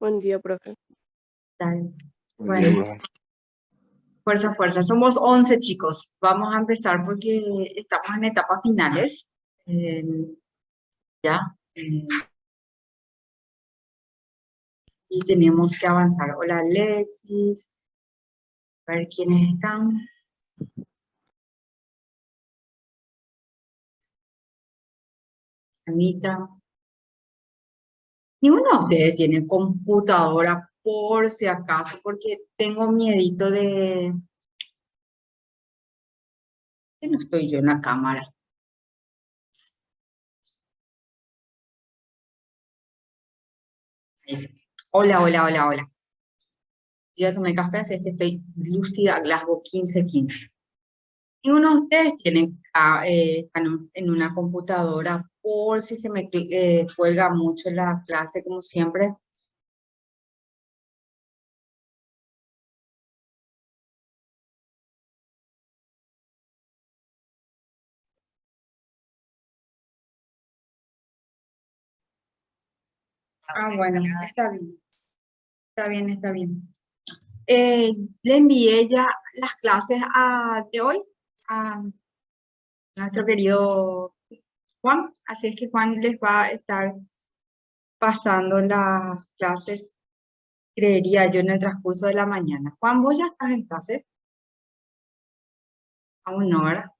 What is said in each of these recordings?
Buen día, profe. Dale. Buen día, Bueno, profe. fuerza, fuerza. Somos 11 chicos. Vamos a empezar porque estamos en etapas finales. Eh, ya. Y tenemos que avanzar. Hola, Alexis. A ver quiénes están. Anita. Ninguno de ustedes tiene computadora por si acaso, porque tengo miedito de que no estoy yo en la cámara. Ahí sí. Hola, hola, hola, hola. Yo ya tomé café, así es que estoy lúcida, Glasgow 15-15. Ninguno de ustedes tienen, están en una computadora por si se me cuelga mucho la clase, como siempre. Ah, bueno, está bien, está bien, está bien. Le envié ya las clases de hoy a nuestro querido Juan, así es que Juan les va a estar pasando las clases, creería yo, en el transcurso de la mañana. Juan, ¿vos ya estás en clase? Aún no, ¿verdad?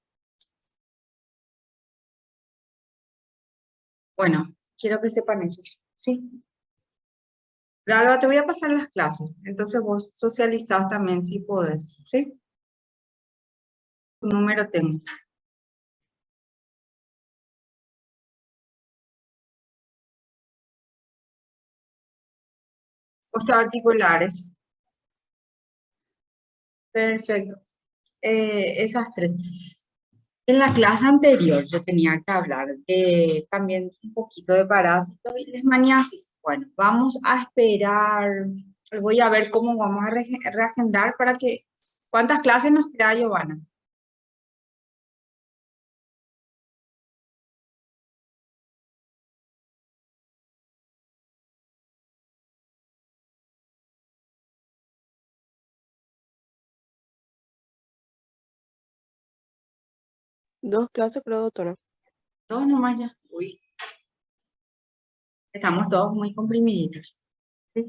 Bueno, quiero que sepan eso, ¿sí? Galva, te voy a pasar las clases, entonces vos socializás también si podés, ¿sí? Tu número tengo. Articulares. Perfecto. Esas tres. En la clase anterior yo tenía que hablar de también un poquito de parásitos y leishmaniasis. Bueno, vamos a esperar. Voy a ver cómo vamos a reagendar para que... ¿Cuántas clases nos queda, Giovanna? Dos clases, creo, doctora. Dos nomás ya. Uy, estamos todos muy comprimiditos. ¿Sí?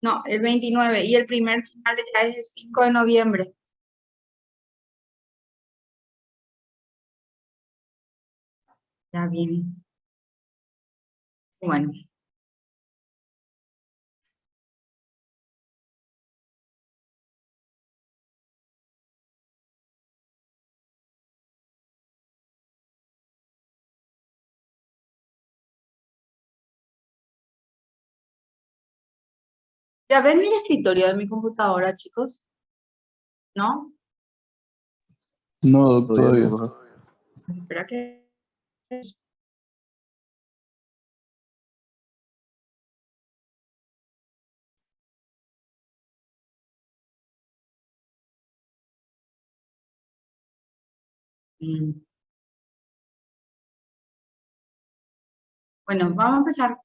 No, el 29 y el primer final ya es el 5 de noviembre. Ya viene. Bueno. ¿Ya ven el escritorio de mi computadora, chicos? ¿No? No, todavía. Espera que... Mm. Bueno, vamos a empezar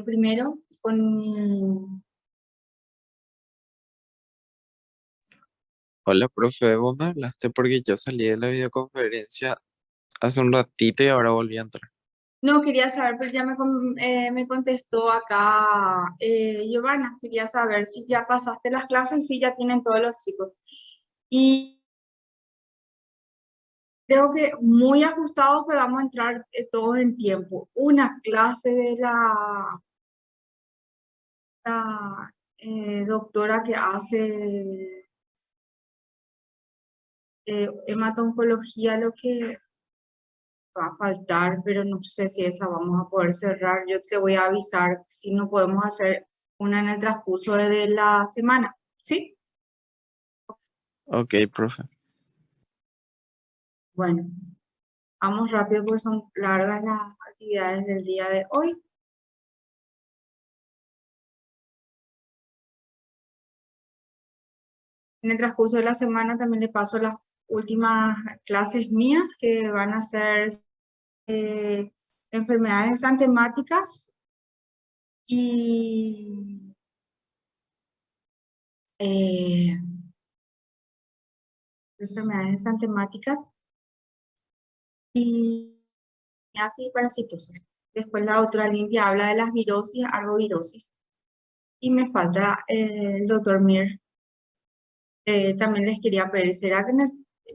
primero con... Hola, profe, vos me hablaste porque yo salí de la videoconferencia hace un ratito y ahora volví a entrar. No, quería saber, pero ya me contestó acá Giovanna. Quería saber si ya pasaste las clases, si ya tienen todos los chicos. Y creo que muy ajustados, pero vamos a entrar todos en tiempo. Una clase de la doctora que hace hemato-oncología, lo que va a faltar, pero no sé si esa vamos a poder cerrar. Yo te voy a avisar si no podemos hacer una en el transcurso de la semana, ¿sí? Ok, profe. Bueno, vamos rápido porque son largas las actividades del día de hoy. En el transcurso de la semana también le paso las últimas clases mías que van a ser enfermedades exantemáticas y enfermedades exantemáticas y así parasitosis. Después la doctora Limpia habla de las virosis, arbovirosis. Y me falta el doctor Mir. También les quería pedir, ¿será que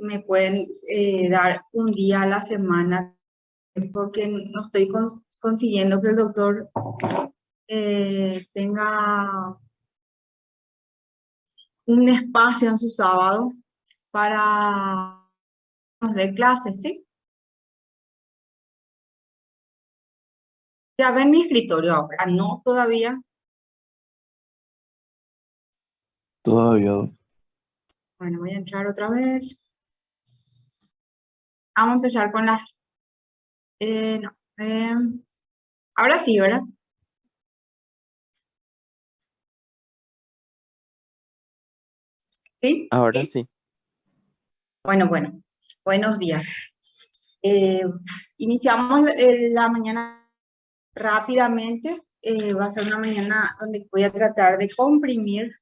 me pueden dar un día a la semana? Porque no estoy consiguiendo que el doctor tenga un espacio en su sábado para nos dé clases, ¿sí? Ya ven mi escritorio ahora, no todavía. Todavía, doc. Bueno, voy a entrar otra vez. Vamos a empezar con las... no, ahora sí, ¿verdad? ¿Sí? Ahora sí. Bueno, buenos días. Iniciamos la mañana rápidamente. Va a ser una mañana donde voy a tratar de comprimir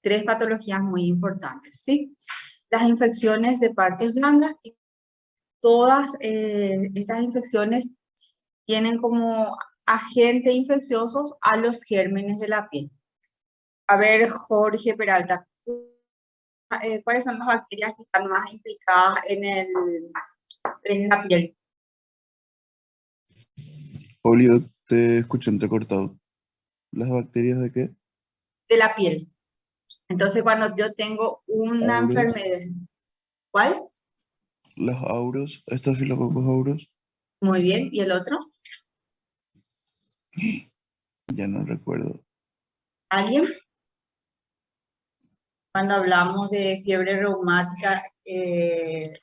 tres patologías muy importantes, ¿sí? Las infecciones de partes blandas, y todas estas infecciones tienen como agente infecciosos a los gérmenes de la piel. A ver, Jorge Peralta, ¿cuáles son las bacterias que están más implicadas en la piel? Olio, te escuché entrecortado. ¿Las bacterias de qué? De la piel. Entonces, cuando yo tengo una Auros. enfermedad, ¿cuál? Los auros, estafilococos auros. Muy bien, ¿y el otro? Ya no recuerdo. ¿Alguien? Cuando hablamos de fiebre reumática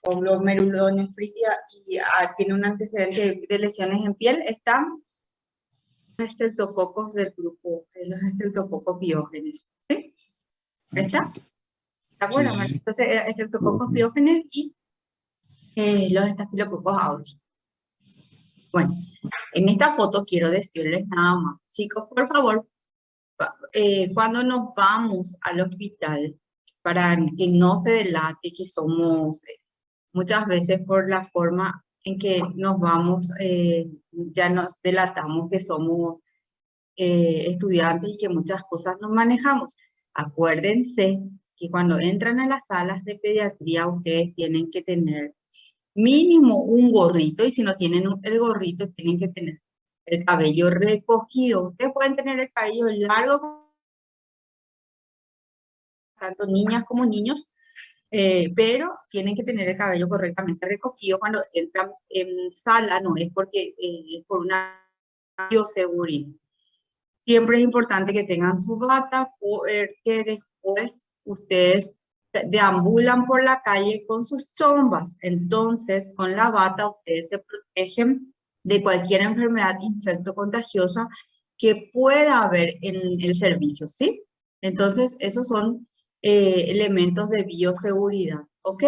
o glomerulonefritis y tiene un antecedente de lesiones en piel, están los estreptococos del grupo, los estreptococos biógenes. ¿Sí? ¿Está? ¿De acuerdo? Sí, sí, sí. Entonces, estreptococos biógenes y los estafilococos aureus. Bueno, en esta foto quiero decirles nada más. Chicos, por favor, cuando nos vamos al hospital, para que no se delate que somos, muchas veces por la forma en que nos vamos, ya nos delatamos que somos estudiantes y que muchas cosas nos manejamos. Acuérdense que cuando entran a las salas de pediatría, ustedes tienen que tener mínimo un gorrito, y si no tienen el gorrito, tienen que tener el cabello recogido. Ustedes pueden tener el cabello largo, tanto niñas como niños, pero tienen que tener el cabello correctamente recogido cuando entran en sala, no es porque es por una bioseguridad. Siempre es importante que tengan su bata, porque después ustedes deambulan por la calle con sus chombas. Entonces, con la bata ustedes se protegen de cualquier enfermedad infecto-contagiosa que pueda haber en el servicio, ¿sí? Entonces, esos son elementos de bioseguridad, ¿ok?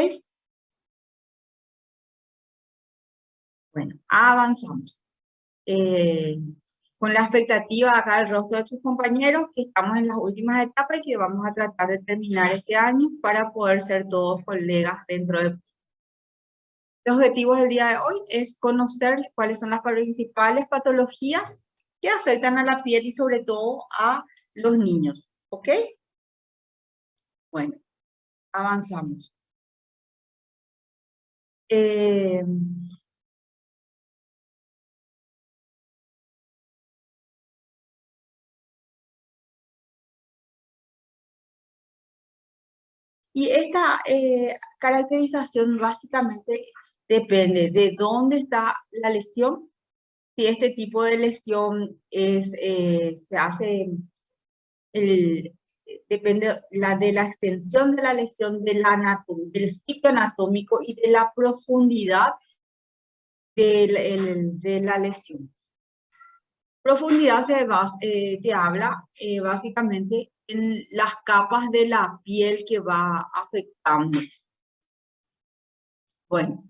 Bueno, avanzamos. Con la expectativa acá del rostro de sus compañeros que estamos en las últimas etapas y que vamos a tratar de terminar este año para poder ser todos colegas dentro de... Los objetivos del día de hoy es conocer cuáles son las principales patologías que afectan a la piel y sobre todo a los niños, ¿ok? Bueno, avanzamos. Y esta caracterización básicamente depende de dónde está la lesión. Si este tipo de lesión se hace, depende de la extensión de la lesión, del sitio anatómico y de la profundidad de la lesión. Profundidad te habla básicamente en las capas de la piel que va afectando. Bueno,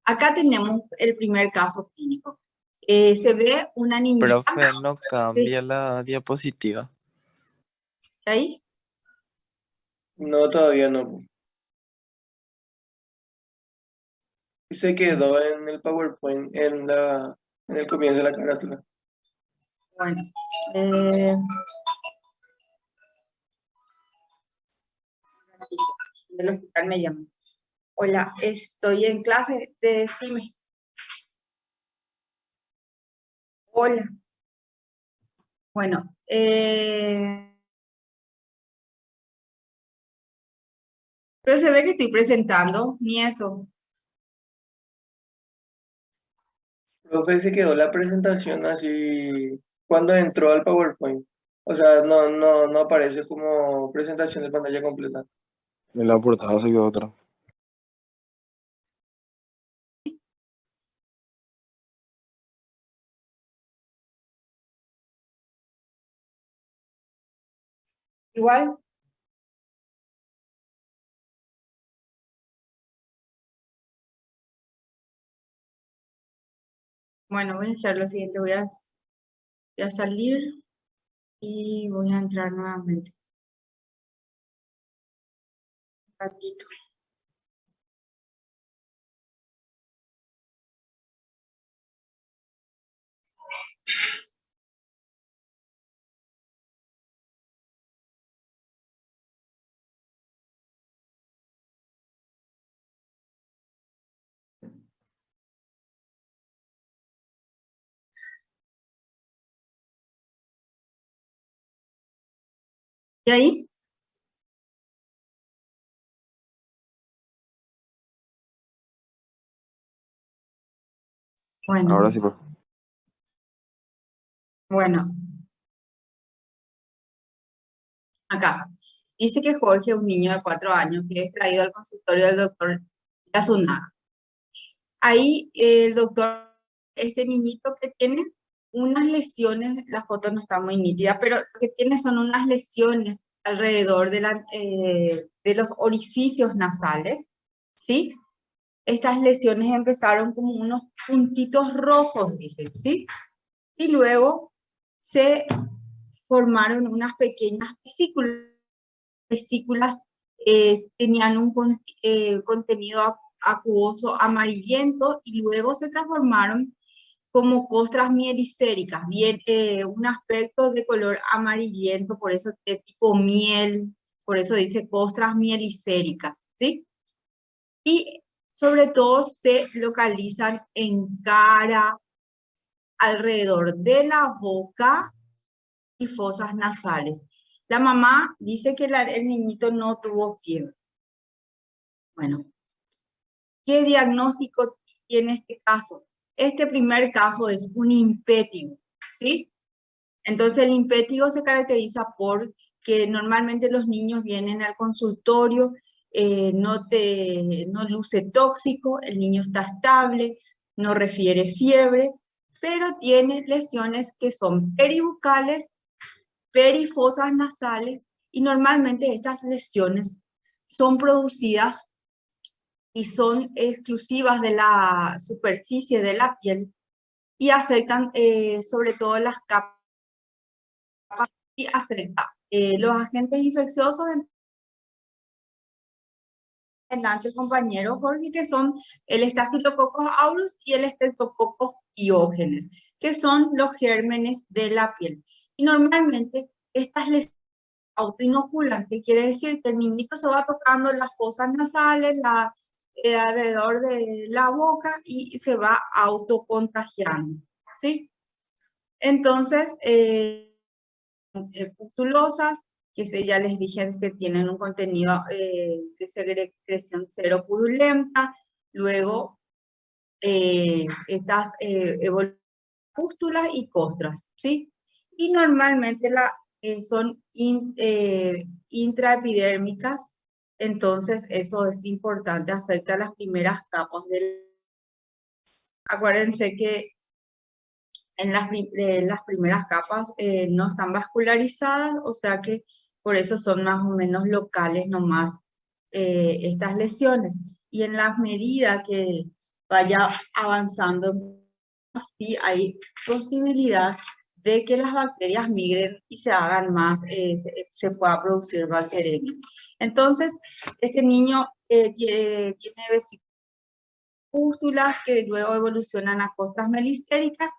acá tenemos el primer caso clínico. Se ve una niñita. Profe, no Sí, cambia la diapositiva. ahí. No, todavía no. Y se quedó en el PowerPoint, en el comienzo de la carátula. Bueno. eh, del hospital me llaman. Hola, estoy en clase, decime. Hola. Bueno, pero se ve que estoy presentando, ni eso. Profe, se quedó la presentación así cuando entró al PowerPoint. O sea, no aparece como presentación de pantalla completa. En la portada se quedó otra. Igual, bueno, voy a hacer lo siguiente, voy a salir y voy a entrar nuevamente. Un ratito. ¿Y ahí? Bueno, Ahora sí, profe. bueno, acá. Dice que Jorge, un niño de 4 años, que es traído al consultorio del doctor Yasunaga. Ahí el doctor, este niñito que tiene unas lesiones, la foto no está muy nítida, pero lo que tiene son unas lesiones alrededor de los orificios nasales, ¿sí? Estas lesiones empezaron como unos puntitos rojos, dice, ¿sí? Y luego se formaron unas pequeñas vesículas. Vesículas tenían un contenido acuoso amarillento y luego se transformaron como costras mielicéricas, bien, un aspecto de color amarillento, por eso de tipo miel, por eso dice costras mielicéricas, ¿sí? Y sobre todo se localizan en cara, alrededor de la boca y fosas nasales. La mamá dice que el niñito no tuvo fiebre. Bueno, ¿qué diagnóstico tiene este caso? Este primer caso es un impétigo, ¿sí? Entonces el impétigo se caracteriza por que normalmente los niños vienen al consultorio, no luce tóxico, el niño está estable, no refiere fiebre, pero tiene lesiones que son peribucales, perifosas nasales, y normalmente estas lesiones son producidas y son exclusivas de la superficie de la piel y afectan sobre todo las capas y afecta los agentes infecciosos delante el compañero Jorge, que son el Staphylococcus aureus y el Streptococcus pyogenes, que son los gérmenes de la piel. Y normalmente estas lesiones autoinoculantes quiere decir que el niñito se va tocando las fosas nasales, alrededor de la boca y se va autocontagiando, ¿sí? Entonces, pustulosas, ya les dije que tienen un contenido de secreción cero purulenta, luego estas pústulas y costras, ¿sí? Y normalmente son intraepidérmicas, entonces eso es importante, afecta a las primeras capas del... Acuérdense que en las primeras capas no están vascularizadas, o sea que por eso son más o menos locales nomás estas lesiones. Y en la medida que vaya avanzando sí hay posibilidad de que las bacterias migren y se hagan más, se pueda producir bacteremia. Entonces, este niño tiene vesículas que luego evolucionan a costras meliséricas,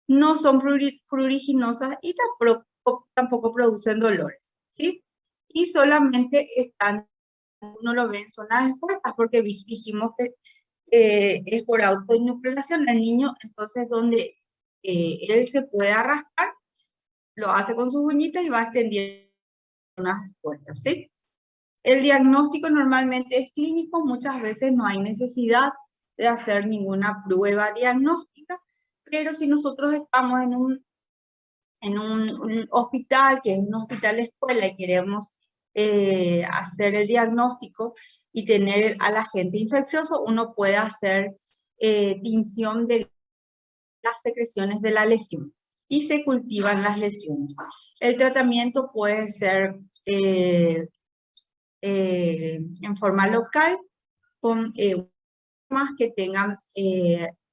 no son pruriginosas y tampoco producen dolores, ¿sí? Y solamente están, uno lo ve en zonas expuestas, porque dijimos que es por autoinoculación el niño, entonces donde él se puede rascar, lo hace con sus uñitas y va extendiendo unas expuestas, ¿sí? El diagnóstico normalmente es clínico, muchas veces no hay necesidad de hacer ninguna prueba diagnóstica, pero si nosotros estamos en un hospital, que es un hospital escuela, y queremos hacer el diagnóstico y tener al agente infeccioso, uno puede hacer tinción de las secreciones de la lesión y se cultivan las lesiones. El tratamiento puede ser en forma local con más que tengan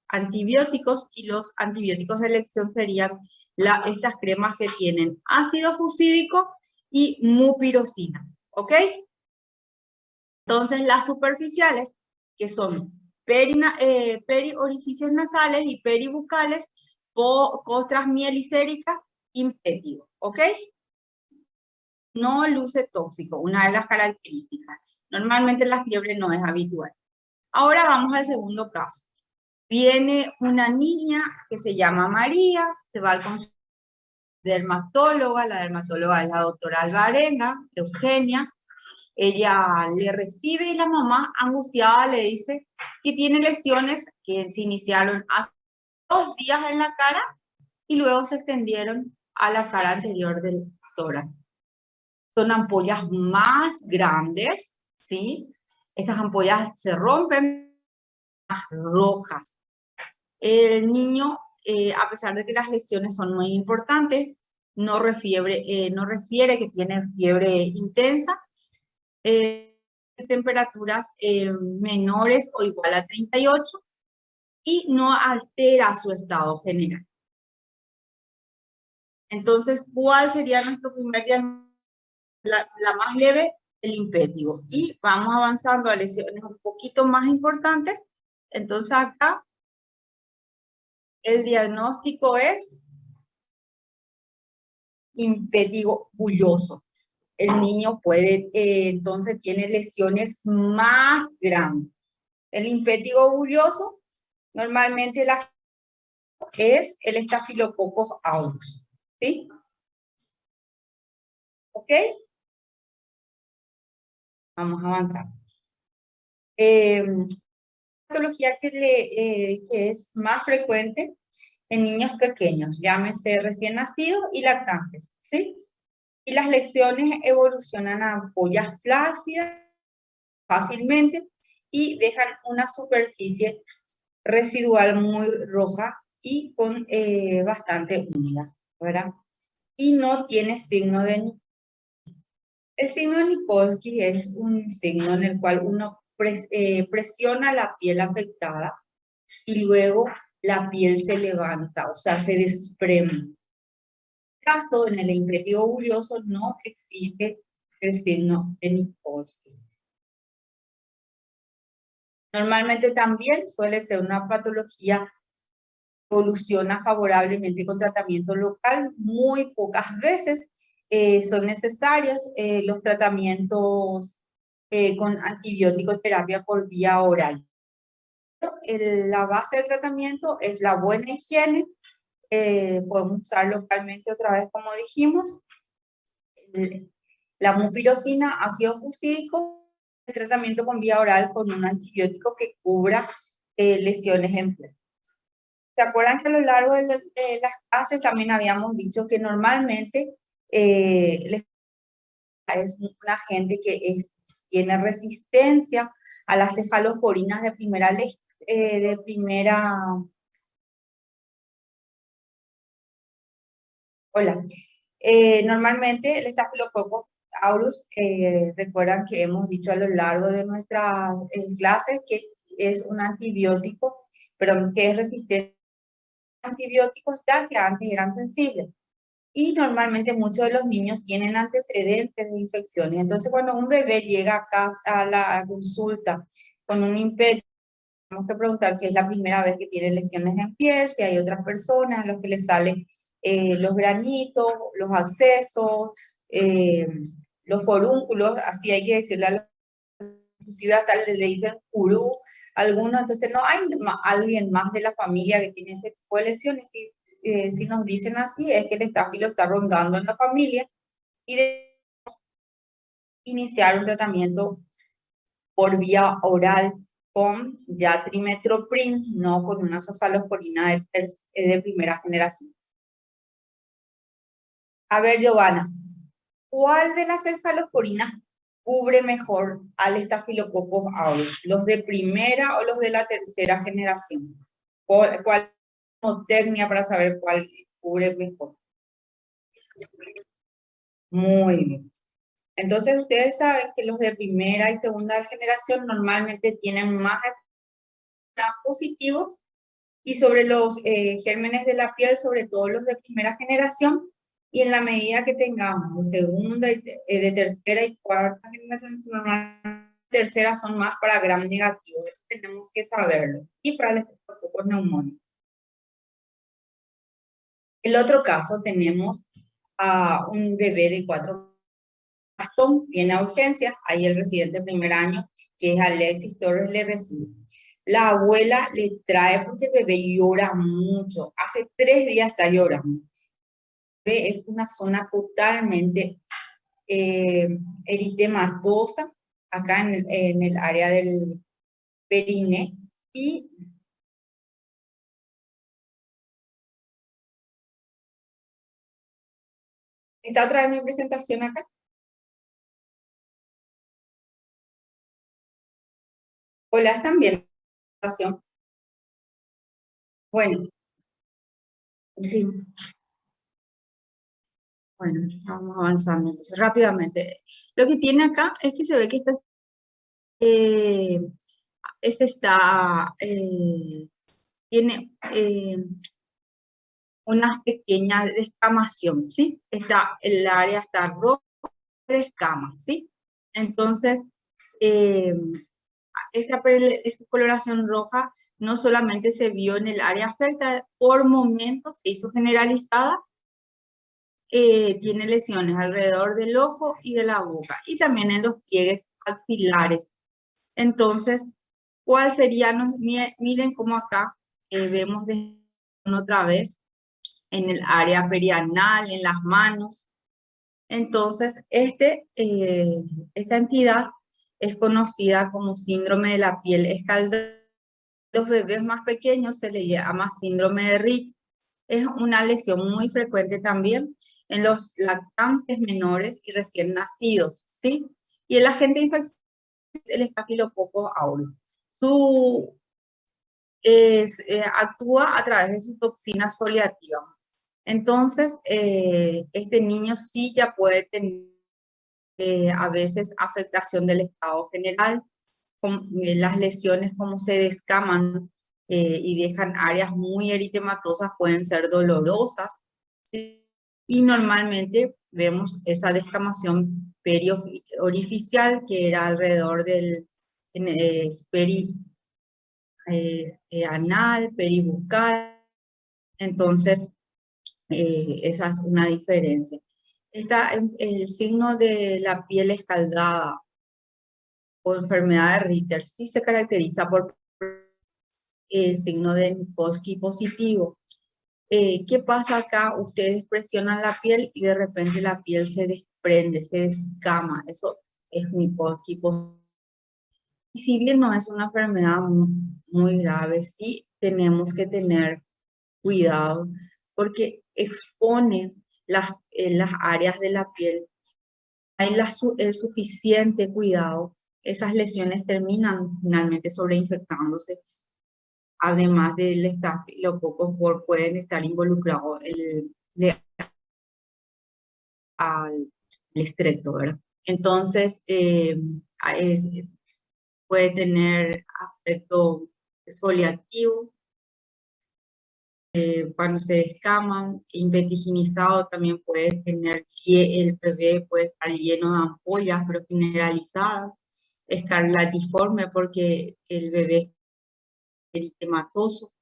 antibióticos, y los antibióticos de elección serían estas cremas que tienen ácido fucídico y mupirocina, ¿ok? Entonces las superficiales, que son periorificios nasales y peribucales, costras mielicéricas, impétigo, ¿ok? No luce tóxico, una de las características. Normalmente la fiebre no es habitual. Ahora vamos al segundo caso. Viene una niña que se llama María, se va al consultorio de dermatóloga, la dermatóloga es la doctora Alvarenga, Eugenia. Ella le recibe y la mamá, angustiada, le dice que tiene lesiones que se iniciaron hace 2 días en la cara y luego se extendieron a la cara anterior del tórax. Son ampollas más grandes, ¿sí? Estas ampollas se rompen, más rojas. El niño, a pesar de que las lesiones son muy importantes, no refiere que tiene fiebre intensa, temperaturas menores o igual a 38 y no altera su estado general. Entonces, ¿cuál sería nuestro primer diagnóstico? La más leve, el impétigo. Y vamos avanzando a lesiones un poquito más importantes. Entonces acá el diagnóstico es impétigo bulloso. El niño puede, entonces tiene lesiones más grandes. El impétigo bulloso normalmente es el Staphylococcus aureus, ¿sí? ¿Ok? Vamos a avanzar. Patología que es más frecuente en niños pequeños, llámese recién nacidos y lactantes, ¿sí? Y las lesiones evolucionan a ampollas flácidas fácilmente y dejan una superficie residual muy roja y con bastante húmeda, ¿verdad? Y no tiene signo de Nikolsky. El signo de Nikolsky es un signo en el cual uno presiona la piel afectada y luego la piel se levanta, o sea, se desprende. En este caso, en el impétigo bulloso no existe el signo de Nikolsky. Normalmente también suele ser una patología que evoluciona favorablemente con tratamiento local. Muy pocas veces son necesarios los tratamientos con antibiótico terapia por vía oral. La base de tratamiento es la buena higiene. Podemos usar localmente otra vez, como dijimos, la mupirocina, ácido fucídico, el tratamiento con vía oral con un antibiótico que cubra lesiones en piel. ¿Se acuerdan que a lo largo de las clases también habíamos dicho que normalmente es una gente que tiene resistencia a las cefalosporinas de primera. Hola. Normalmente el Staphylococcus aureus, recuerdan que hemos dicho a lo largo de nuestras clases que es un antibiótico, perdón, que es resistente antibióticos ya que antes eran sensibles. Y normalmente muchos de los niños tienen antecedentes de infecciones. Entonces, cuando un bebé llega acá a la consulta con un infección, tenemos que preguntar si es la primera vez que tiene lesiones en piel, si hay otras personas a los que les salen los granitos, los abscesos, los forúnculos, así hay que decirle a los, inclusive hasta le dicen curú, algunos, entonces no hay alguien más de la familia que tiene ese tipo de lesiones. Si nos dicen así, es que el estáfilo está rondando en la familia y de iniciar un tratamiento por vía oral con ya trimestoprim, no con una cefalosporina de primera generación. A ver, Giovanna, ¿cuál de las cefalosporinas cubre mejor al Staphylococcus aureus? ¿Los de primera o los de la tercera generación? ¿Cuál técnica para saber cuál cubre mejor? Muy bien. Entonces, ustedes saben que los de primera y segunda generación normalmente tienen más efectos positivos y sobre los gérmenes de la piel, sobre todo los de primera generación, y en la medida que tengamos de segunda, de tercera y cuarta generación, normalmente tercera son más para gram negativo, eso tenemos que saberlo, y para el estreptococcus neumónico. El otro caso tenemos a un bebé de 4 Gastón viene a urgencias, ahí el residente de primer año, que es Alexis Torres, le recibe. La abuela le trae porque el bebé llora mucho, hace 3 días está llorando. El bebé es una zona totalmente eritematosa, acá en el área del perine, y está otra vez mi presentación acá. Hola, ¿están bien? Bueno, sí. Bueno, vamos avanzando entonces rápidamente. Lo que tiene acá es que se ve que tiene una pequeña descamación, ¿sí? El área está roja de escamas, ¿sí? Entonces, esta coloración roja no solamente se vio en el área afectada, por momentos se hizo generalizada, tiene lesiones alrededor del ojo y de la boca, y también en los pliegues axilares. Entonces, ¿cuál sería? Miren cómo acá vemos otra vez en el área perianal, en las manos. Entonces, esta entidad es conocida como síndrome de la piel escaldada. Los bebés más pequeños se le llama síndrome de Rett. Es una lesión muy frecuente también en los lactantes menores y recién nacidos, ¿sí? Y el agente infeccioso es el Staphylococcus aureus. Actúa a través de su toxina foliativa. Entonces, este niño sí ya puede tener a veces afectación del estado general, con las lesiones como se descaman y dejan áreas muy eritematosas, pueden ser dolorosas, ¿sí? Y normalmente vemos esa descamación periorificial que era alrededor del anal, peribucal. Entonces, esa es una diferencia. El signo de la piel escaldada o enfermedad de Ritter sí se caracteriza por el signo de Nikolsky positivo. ¿Qué pasa acá? Ustedes presionan la piel y de repente la piel se desprende, se descama. Eso es Nikolsky positivo. Y si bien no es una enfermedad muy grave, sí tenemos que tener cuidado porque expone las áreas de la piel. Hay el suficiente cuidado, esas lesiones terminan finalmente sobreinfectándose. Además del estafilococcus pueden estar involucrados al estrepto, ¿verdad? Entonces, puede tener aspecto exfoliativo, cuando se descaman, vertiginizado también puedes tener que el bebé puede estar lleno de ampollas, pero generalizadas, escarlatiforme porque el bebé es eritematoso.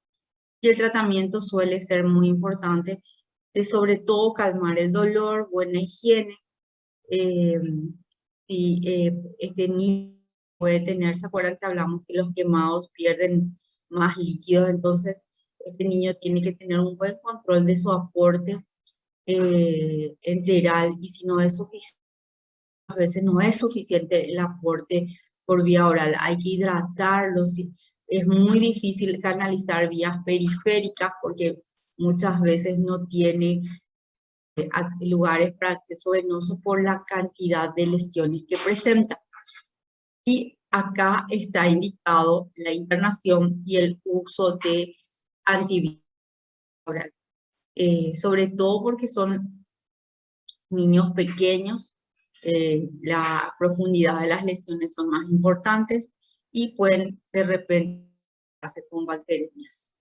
Y el tratamiento suele ser muy importante, de sobre todo calmar el dolor, buena higiene. Si este niño puede tener, ¿se acuerdan que hablamos que los quemados pierden más líquidos? Entonces, este niño tiene que tener un buen control de su aporte enteral, y si no es suficiente, a veces no es suficiente el aporte por vía oral, hay que hidratarlos. Es muy difícil canalizar vías periféricas porque muchas veces no tiene lugares para acceso venoso por la cantidad de lesiones que presenta. Y acá está indicado la internación y el uso de antibióticos orales, sobre todo porque son niños pequeños, la profundidad de las lesiones son más importantes y pueden de repente hacer con bacterias.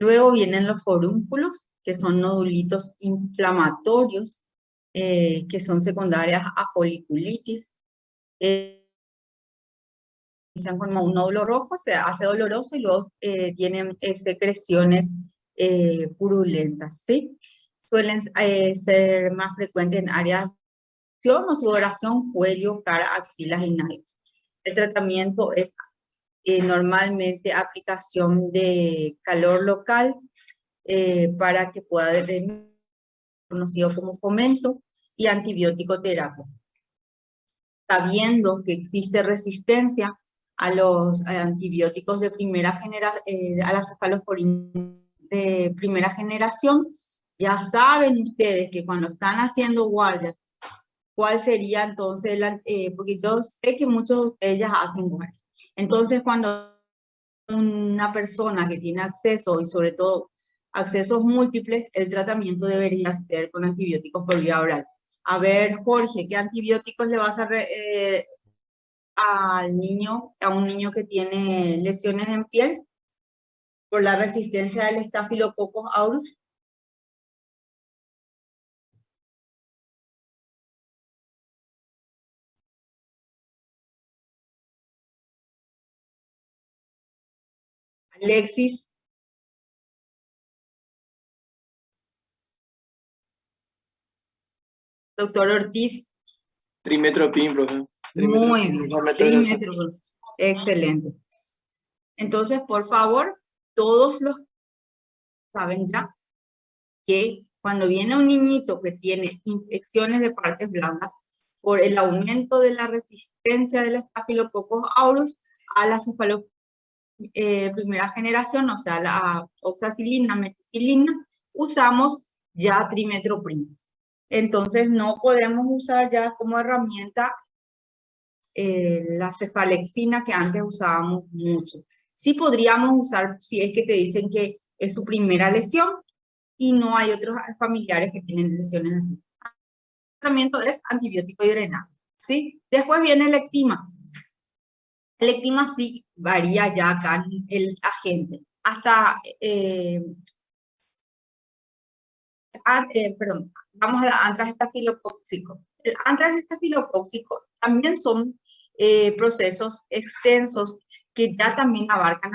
Luego vienen los forúnculos, que son nodulitos inflamatorios, que son secundarias a foliculitis. Inician con un nódulo rojo, se hace doloroso y luego tienen secreciones purulentas, ¿sí? Suelen ser más frecuentes en áreas de o sudoración, cuello, cara, axilas y nalgas. El tratamiento es normalmente aplicación de calor local para que pueda ser conocido como fomento, y antibiótico terapia. Sabiendo que existe resistencia a los antibióticos de primera generación, a la cefalosporina de primera generación, ya saben ustedes que cuando están haciendo guardia, ¿cuál sería entonces? Porque yo sé que muchos de ustedes ya hacen guardia. Entonces, cuando una persona que tiene acceso, y sobre todo accesos múltiples, el tratamiento debería ser con antibióticos por vía oral. A ver, Jorge, ¿qué antibióticos le vas a al niño, a un niño que tiene lesiones en piel por la resistencia del Staphylococcus aureus? Alexis. Doctor Ortiz. Trimetoprim, profe. Muy bien. Trimetoprim. Excelente. Entonces, por favor, todos los saben ya que cuando viene un niñito que tiene infecciones de partes blandas por el aumento de la resistencia del Staphylococcus aureus a la cefalosporina primera generación, o sea, la oxacilina, meticilina, usamos ya trimetoprim. Entonces, no podemos usar ya como herramienta la cefalexina, que antes usábamos mucho. Sí podríamos usar si es que te dicen que es su primera lesión y no hay otros familiares que tienen lesiones así. El tratamiento es antibiótico y drenaje, ¿sí? Después viene el ectima. El ectima sí varía ya acá el agente. Hasta, perdón, vamos al antrax estafilocóxico. El antrax estafilocóxico también son procesos extensos que ya también abarcan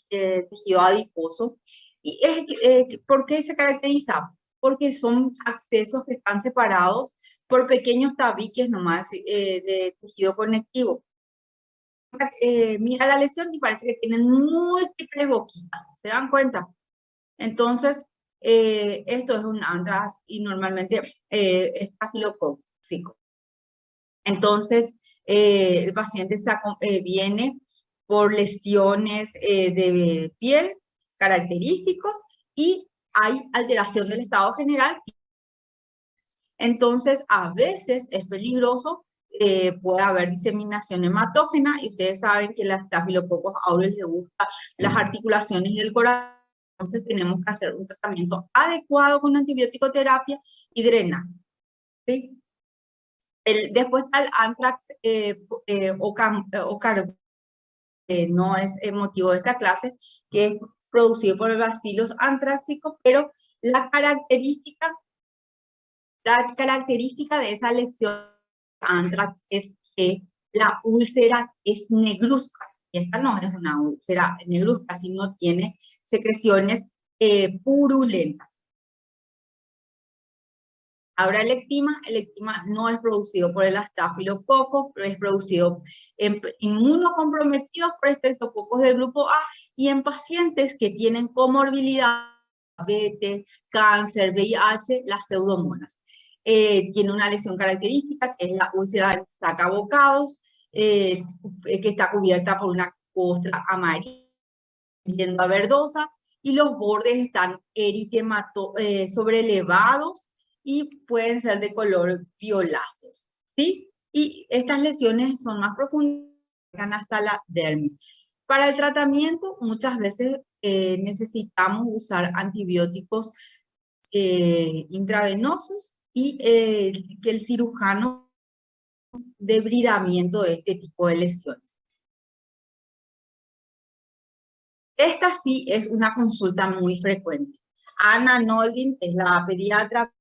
tejido adiposo. ¿Y por qué se caracteriza? Porque son accesos que están separados por pequeños tabiques nomás de tejido conectivo. Mira la lesión y parece que tienen múltiples boquitas, ¿se dan cuenta? Entonces, esto es un antrax y normalmente estafilocóxico. Entonces, el paciente viene por lesiones de piel, característicos, y hay alteración del estado general. Entonces, a veces es peligroso, puede haber diseminación hematógena, y ustedes saben que la Staphylococcus aureus le gusta las articulaciones y el corazón. Entonces, tenemos que hacer un tratamiento adecuado con antibiótico terapia y drenaje, ¿sí? Después está el antrax no es motivo de esta clase, que es producido por el bacillus antráxicos, pero la característica de esa lesión antrax es que la úlcera es negruzca. Y esta no es una úlcera negruzca, sino tiene secreciones purulentas. Ahora el ectima no es producido por el estafilococo, pero es producido en inmunocomprometidos por estreptococos del grupo A y en pacientes que tienen comorbilidad, diabetes, cáncer, VIH, las pseudomonas. Tiene una lesión característica que es la úlcera de sacabocados, que está cubierta por una costra amarilla verdosa y los bordes están sobrelevados y pueden ser de color violáceos, ¿sí? Y estas lesiones son más profundas, llegan hasta la dermis. Para el tratamiento, muchas veces necesitamos usar antibióticos intravenosos y que el cirujano debridamiento de este tipo de lesiones. Esta sí es una consulta muy frecuente. Ana Noldin es la pediatra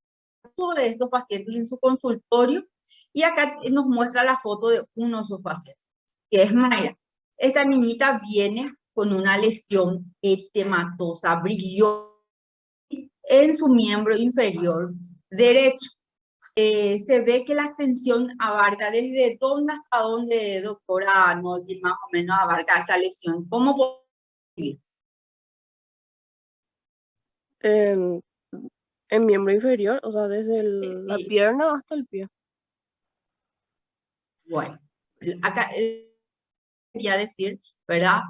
de estos pacientes en su consultorio y acá nos muestra la foto de uno de sus pacientes, que es Maya. Esta niñita viene con una lesión eritematosa brillante en su miembro inferior derecho. Se ve que la extensión abarca desde dónde hasta dónde, doctora Noldin, más o menos abarca esta lesión. ¿Cómo podemos ir? En miembro inferior, o sea, desde la Sí. pierna hasta el pie. Bueno, acá quería decir, ¿verdad?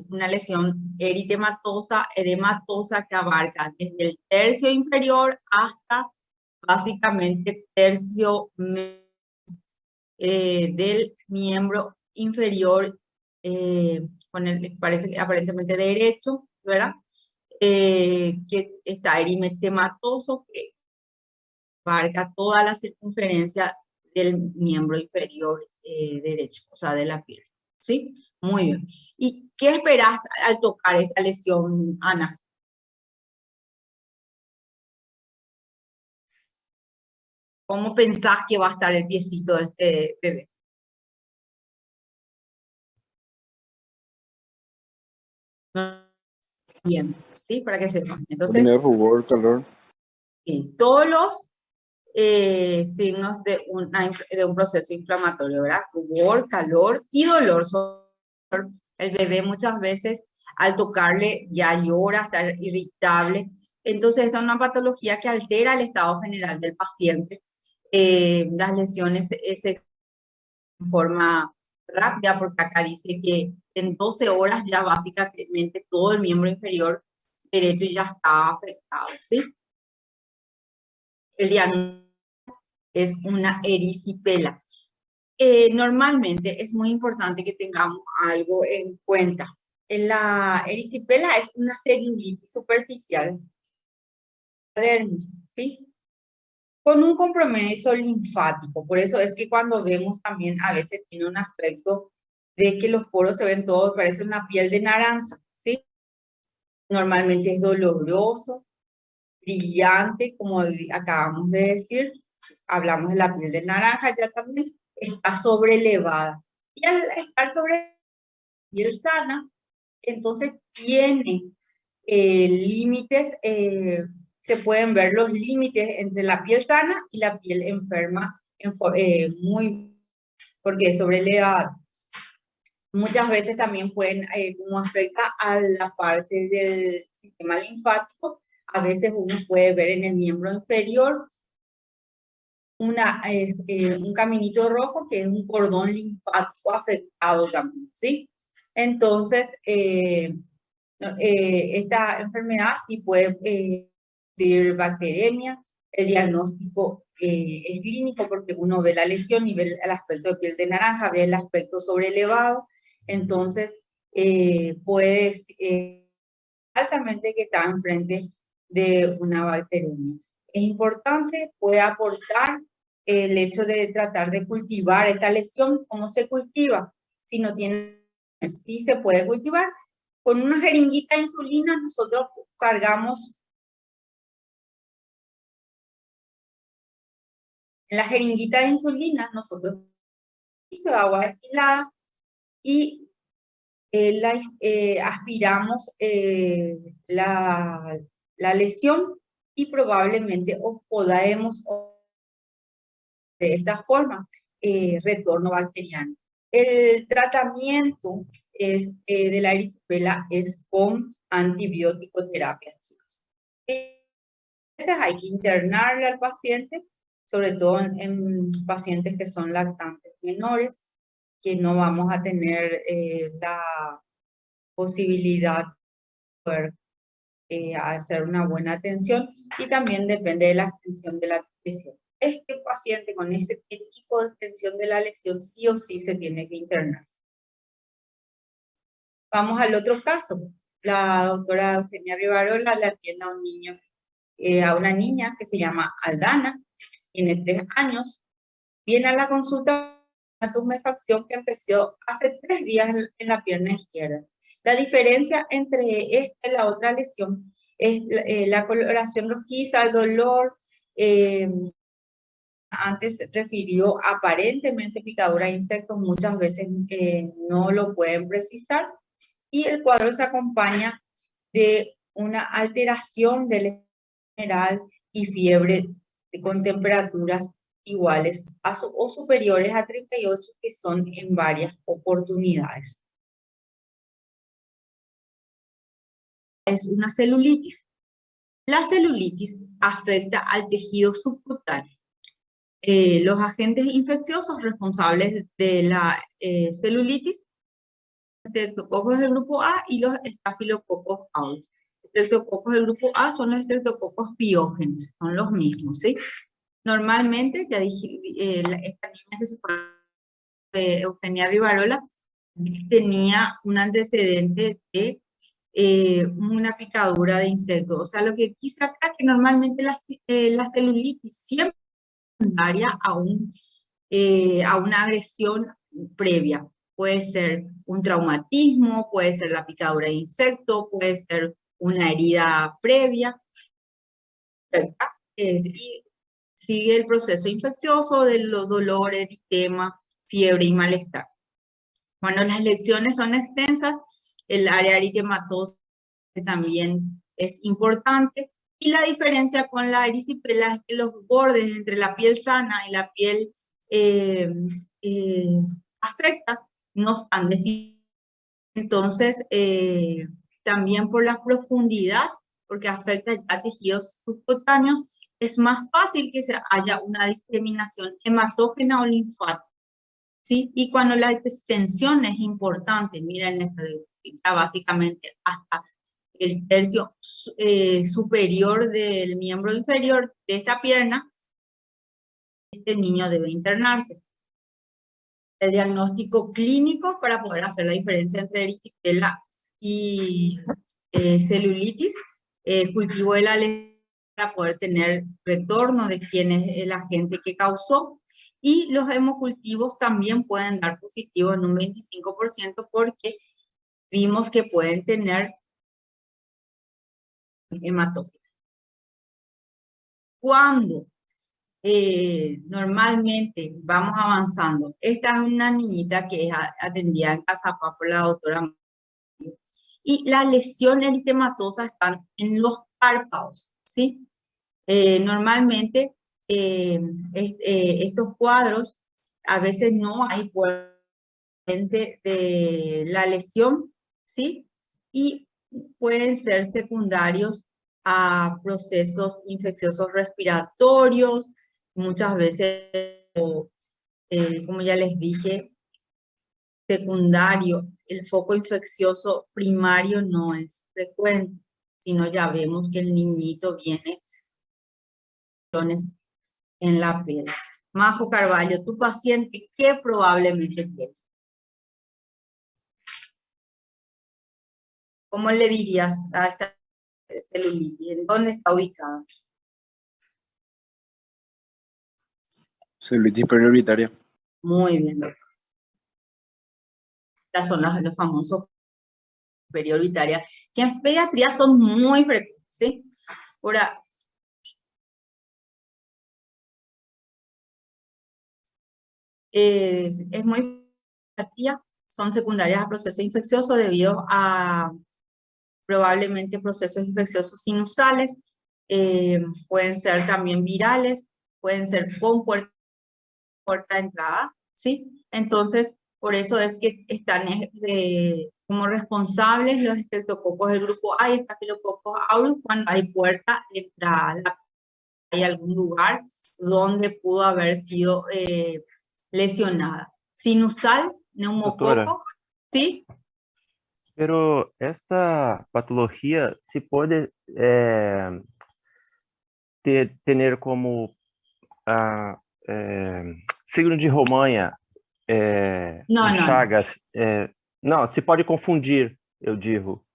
Una lesión eritematosa, edematosa que abarca desde el tercio inferior hasta básicamente tercio del miembro inferior, parece que aparentemente derecho, ¿verdad? Que está eritematoso, que abarca toda la circunferencia del miembro inferior derecho, o sea, de la pierna, ¿sí? Muy bien. ¿Y qué esperas al tocar esta lesión, Ana? ¿Cómo pensás que va a estar el piecito de este bebé? Bien, ¿sí? Para que sepan. Entonces, Tener rubor, calor. todos los signos de un proceso inflamatorio, ¿verdad? Rubor, calor y dolor. El bebé muchas veces al tocarle ya llora, está irritable. Entonces, esta es una patología que altera el estado general del paciente. Las lesiones se forma rápida, porque acá dice que en 12 horas ya básicamente todo el miembro inferior derecho ya está afectado, ¿sí? El diagnóstico es una erisipela. Normalmente es muy importante que tengamos algo en cuenta. La erisipela es una celulitis superficial de la dermis, ¿sí? Con un compromiso linfático. Por eso es que cuando vemos también a veces tiene un aspecto de que los poros se ven todos, parece una piel de naranja, ¿sí? Normalmente es doloroso, brillante, como acabamos de decir. Hablamos de la piel de naranja, ya también está sobrelevada. Y al estar sobre piel sana, entonces tiene límites, se pueden ver los límites entre la piel sana y la piel enferma, porque es sobrelevada. Muchas veces también pueden, como afecta a la parte del sistema linfático, a veces uno puede ver en el miembro inferior un caminito rojo que es un cordón linfático afectado también, ¿sí? Entonces, esta enfermedad sí puede producir bacteremia. El diagnóstico es clínico porque uno ve la lesión y ve el aspecto de piel de naranja, ve el aspecto sobrelevado. Entonces, puedes altamente que está enfrente de una bacteremia. Es importante, puede aportar el hecho de tratar de cultivar esta lesión. ¿Cómo se cultiva? Si no tiene, sí se puede cultivar, Con una jeringuita de insulina nosotros cargamos. En la jeringuita de insulina nosotros agua destilada y aspiramos la lesión y probablemente podemos de esta forma retorno bacteriano. El tratamiento de la erisipela es con antibiótico terapia, chicos. A veces hay que internarle al paciente, sobre todo en pacientes que son lactantes menores, que no vamos a tener la posibilidad de poder hacer una buena atención, y también depende de la extensión de la lesión. Este paciente con ese tipo de extensión de la lesión sí o sí se tiene que internar. Vamos al otro caso. La doctora Eugenia Rivarola le atiende a un niño, a una niña que se llama Aldana, tiene 3 años, viene a la consulta con una tumefacción que empezó hace 3 días en la pierna izquierda. La diferencia entre esta y la otra lesión es la coloración rojiza, el dolor. Antes refirió aparentemente picadura de insectos, muchas veces no lo pueden precisar. Y el cuadro se acompaña de una alteración del general y fiebre con temperaturas iguales o superiores a 38, que son en varias oportunidades. Es una celulitis. La celulitis afecta al tejido subcutáneo. Los agentes infecciosos responsables de la celulitis, estreptococos del grupo A y los estafilococos aureus. Estreptococos del grupo A son los estreptococos piógenes, son los mismos, ¿sí? Normalmente, ya dije, esta niña que se fue, Eugenia Rivarola, tenía un antecedente de una picadura de insecto. O sea, lo que quise acá es que normalmente la celulitis siempre es secundaria a una agresión previa. Puede ser un traumatismo, puede ser la picadura de insecto, puede ser una herida previa. Y sigue el proceso infeccioso de los dolores, eritema, fiebre y malestar. Bueno, las lesiones son extensas, el área eritematosa también es importante, y la diferencia con la erisipela es que los bordes entre la piel sana y la piel afecta no están definidos. Entonces, también por la profundidad, porque afecta a tejidos subcutáneos, es más fácil que haya una discriminación hematógena o linfática, ¿sí? Y cuando la extensión es importante, miren, está básicamente hasta el tercio superior del miembro inferior de esta pierna, este niño debe internarse. El diagnóstico clínico para poder hacer la diferencia entre erisipela y celulitis, cultivo de la lesión para poder tener retorno de quién es el agente que causó, y los hemocultivos también pueden dar positivo en un 25% porque vimos que pueden tener hematógenos. Cuando normalmente vamos avanzando, esta es una niñita que es atendida en Cazapá por la doctora, y las lesiones eritematosa están en los párpados, ¿sí? Normalmente estos cuadros a veces no hay por de la lesión, ¿sí? Y pueden ser secundarios a procesos infecciosos respiratorios, muchas veces, como ya les dije, secundario. El foco infeccioso primario no es frecuente, sino ya vemos que el niñito viene en la piel. Majo Carvalho, tu paciente, ¿qué probablemente tiene? ¿Cómo le dirías a esta celulitis? ¿En dónde está ubicada? Celulitis prioritaria. Muy bien, doctor. Estas son los famosos periorbitaria, que en pediatría son muy frecuentes, ¿sí? Ahora, es muy frecuente, son secundarias a proceso infeccioso debido a probablemente procesos infecciosos sinusales, pueden ser también virales, pueden ser con puerta de entrada, ¿sí? Entonces, por eso es que están como responsables los estreptococos del grupo A y Staphylococcus aureus cuando hay puerta de entrada, hay algún lugar donde pudo haber sido lesionada. Sinusal, Doctora, neumococo, ¿sí? pero esta patología se puede tener como signo de Romanha No, em no, no. Chagas. Não, se pode confundir, eu digo.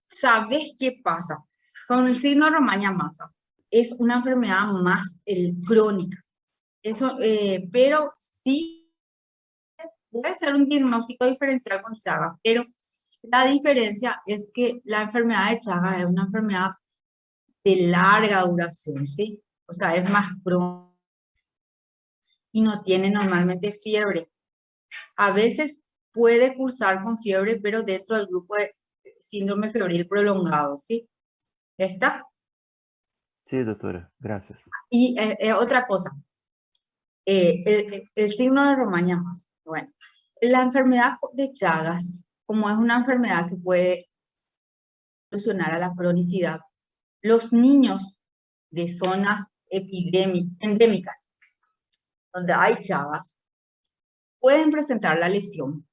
¿Sabes qué pasa? Con el signo Romaña-Massa es una enfermedad más crónica. Eso, pero sí puede ser un diagnóstico diferencial con Chagas, pero la diferencia es que la enfermedad de Chagas es una enfermedad de larga duración, ¿sí? O sea, es más crónica y no tiene normalmente fiebre. A veces puede cursar con fiebre, pero dentro del grupo de síndrome febril prolongado, ¿sí? ¿Está? Sí, doctora, gracias. Y otra cosa, el signo de Romaña-Massa. Bueno, la enfermedad de Chagas, como es una enfermedad que puede evolucionar a la cronicidad, los niños de zonas endémicas, donde hay Chagas, pueden presentar la lesión,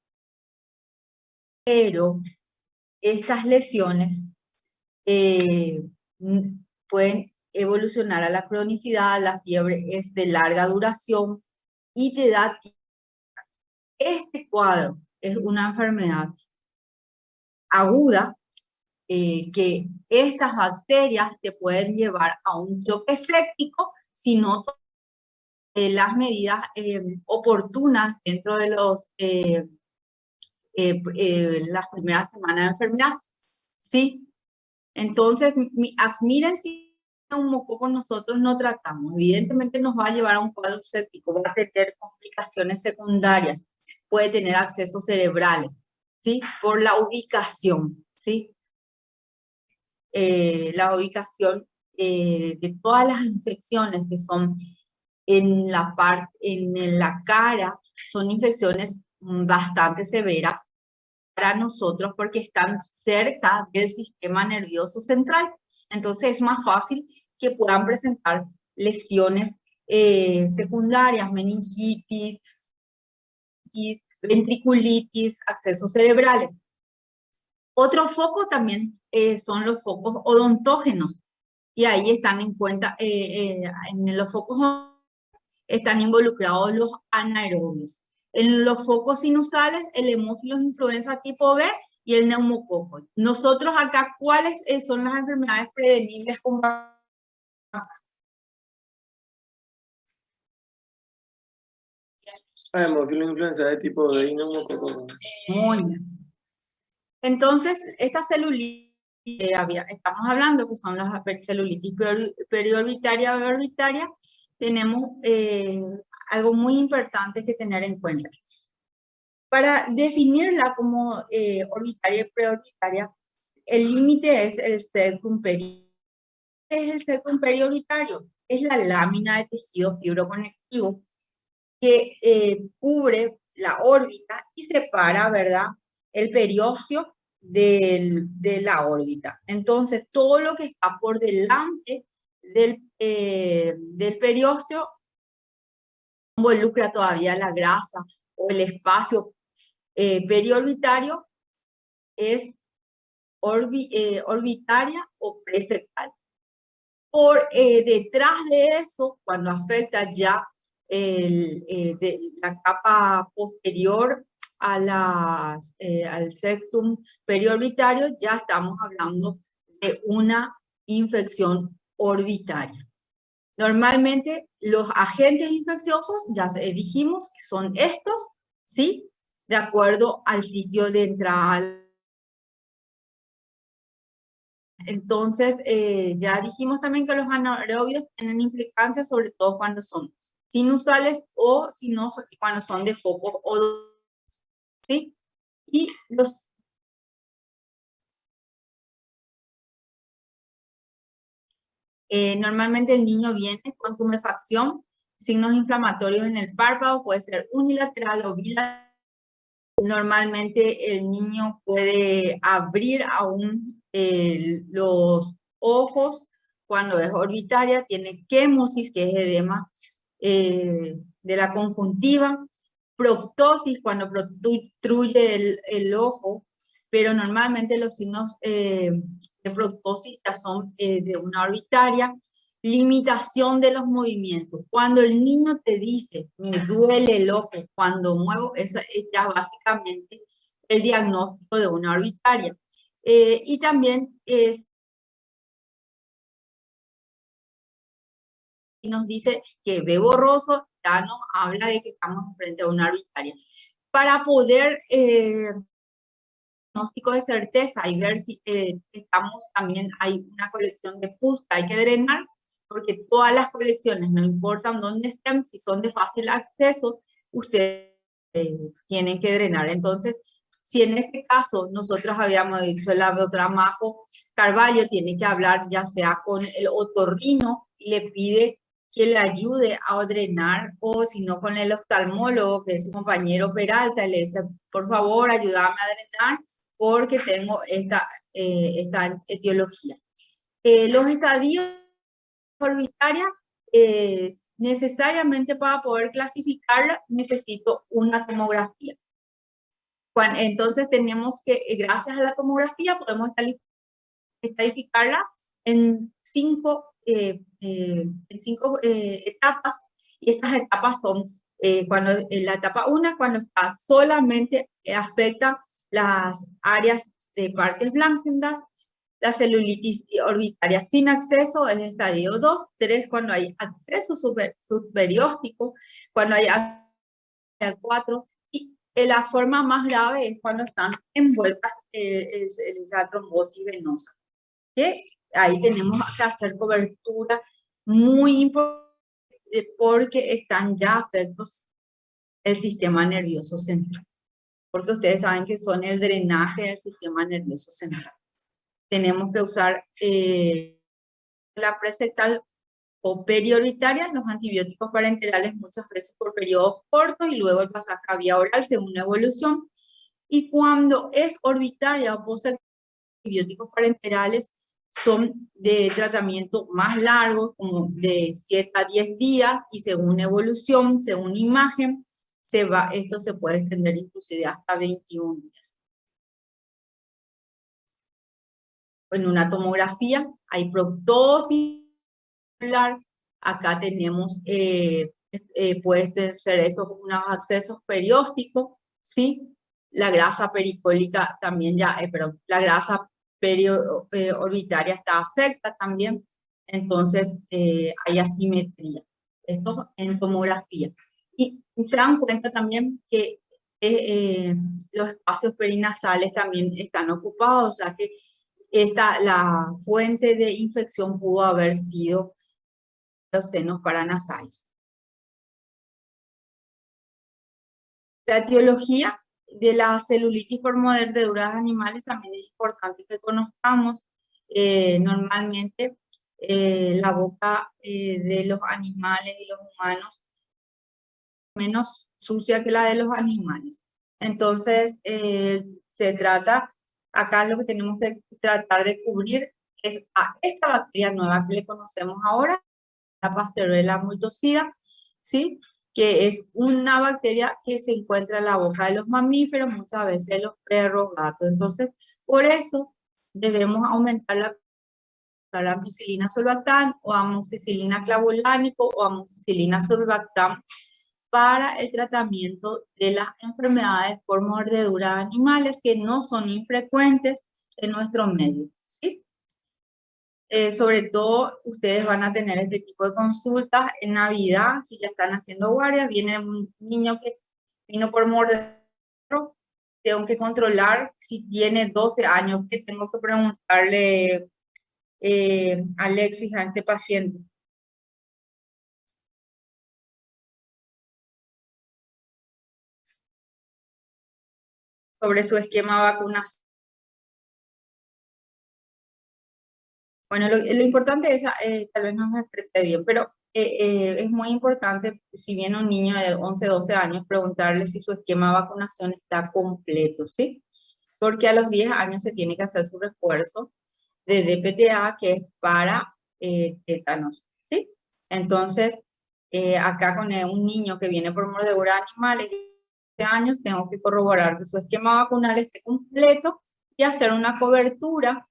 pero estas lesiones pueden evolucionar a la cronicidad, la fiebre es de larga duración y te da. Este cuadro es una enfermedad aguda que estas bacterias te pueden llevar a un choque séptico si no las medidas oportunas dentro de las primeras semanas de enfermedad, ¿sí? Entonces, miren si neumococo nosotros no tratamos. Evidentemente nos va a llevar a un cuadro séptico, va a tener complicaciones secundarias, puede tener accesos cerebrales, ¿sí? Por la ubicación, ¿sí? La ubicación de todas las infecciones que son en la cara, son infecciones bastante severas para nosotros porque están cerca del sistema nervioso central. Entonces es más fácil que puedan presentar lesiones secundarias, meningitis, ventriculitis, accesos cerebrales. Otro foco también son los focos odontógenos. Y ahí están en cuenta, en los focos están involucrados los anaerobios. En los focos sinusales, el hemófilos influenza tipo B y el neumococo. Nosotros acá, ¿cuáles son las enfermedades prevenibles con Hemófilos influenza de tipo B y neumococo. Muy bien. Entonces, esta celulitis, estamos hablando que son las celulitis periorbitaria o orbitaria, tenemos algo muy importante que tener en cuenta. Para definirla como orbitaria y preorbitaria, el límite es el septum periorbitario. ¿Qué es el septum periorbitario? Es la lámina de tejido fibroconectivo que cubre la órbita y separa, ¿verdad?, el periósteo de la órbita. Entonces, todo lo que está por delante del periósteo involucra todavía la grasa o el espacio periorbitario es orbitaria o presectal. Por detrás de eso, cuando afecta ya la capa posterior al septum periorbitario, ya estamos hablando de una infección orbitaria. Normalmente los agentes infecciosos, ya dijimos que son estos, ¿sí? de acuerdo al sitio de entrada. Entonces, ya dijimos también que los anaerobios tienen implicancias, sobre todo cuando son sinusales o si no, cuando son de focos o ¿sí? Y los normalmente el niño viene con tumefacción, signos inflamatorios en el párpado, puede ser unilateral o bilateral. Normalmente el niño puede abrir aún los ojos cuando es orbitaria, tiene quemosis, que es edema de la conjuntiva, proctosis cuando protruye el ojo, pero normalmente los signos de proctosis ya son de una orbitaria. Limitación de los movimientos. Cuando el niño te dice, me duele el ojo cuando muevo, esa es ya básicamente el diagnóstico de una orbitaria. Y también nos dice que ve borroso, ya nos habla de que estamos frente a una orbitaria. Para poder diagnóstico de certeza y ver si estamos también, hay una colección de pus que hay que drenar, porque todas las colecciones, no importan dónde estén, si son de fácil acceso, ustedes tienen que drenar. Entonces, si en este caso nosotros habíamos dicho la doctora Majo Carvalho tiene que hablar ya sea con el otorrino y le pide que le ayude a drenar, o si no con el oftalmólogo, que es su compañero Peralta, y le dice, por favor, ayúdame a drenar porque tengo esta etiología. Los estadios orbitarios, necesariamente para poder clasificarla, necesito una tomografía. Entonces tenemos que, gracias a la tomografía, podemos estadificarla en cinco etapas, y estas etapas son cuando en la etapa 1, cuando está solamente afecta las áreas de partes blandas, la celulitis orbitaria sin acceso es estadio 2, 3 cuando hay acceso subperióstico, cuando hay acceso 4, y la forma más grave es cuando están envueltas la trombosis venosa. ¿Sí? Ahí tenemos que hacer cobertura muy importante porque están ya afectos el sistema nervioso central. Porque ustedes saben que son el drenaje del sistema nervioso central. Tenemos que usar la presectal o periorbitaria, los antibióticos parenterales muchas veces por periodos cortos y luego el pasaje a vía oral según la evolución. Y cuando es orbitaria o posectal, antibióticos parenterales son de tratamiento más largo, como de 7 a 10 días, y según evolución, según imagen, esto se puede extender inclusive hasta 21 días. En una tomografía hay proptosis. Acá tenemos, puede ser estos unos accesos periósticos, ¿sí? La grasa pericólica también ya, perdón, la grasa orbitaria está afecta también, entonces hay asimetría. Esto en tomografía. Y se dan cuenta también que los espacios perinasales también están ocupados, o sea que la fuente de infección pudo haber sido los senos paranasales. La etiología de la celulitis por mordeduras animales también es importante que conozcamos. Normalmente la boca de los animales y los humanos menos sucia que la de los animales. Entonces se trata, acá lo que tenemos que tratar de cubrir es a esta bacteria nueva que le conocemos ahora, la Pasteurella multocida, ¿sí? Que es una bacteria que se encuentra en la boca de los mamíferos, muchas veces de los perros, gatos. Entonces, por eso debemos aumentar la ampicilina surfactam o amoxicilina clavulánico o amoxicilina surfactam para el tratamiento de las enfermedades por mordeduras de animales que no son infrecuentes en nuestro medio, ¿sí? Sobre todo, ustedes van a tener este tipo de consultas en Navidad, si ya están haciendo guardias, viene un niño que vino por mordedura tengo que controlar si tiene 12 años, que tengo que preguntarle, Alexis, a este paciente. Sobre su esquema de vacunación. Bueno, lo importante es, tal vez no me expresé bien, pero es muy importante, si viene un niño de 11, 12 años, preguntarle si su esquema de vacunación está completo, ¿sí? Porque a los 10 años se tiene que hacer su refuerzo de DPTA, que es para tétanos, ¿sí? Entonces, acá con un niño que viene por mordedura de animales de 12 años, tengo que corroborar que su esquema vacunal esté completo y hacer una cobertura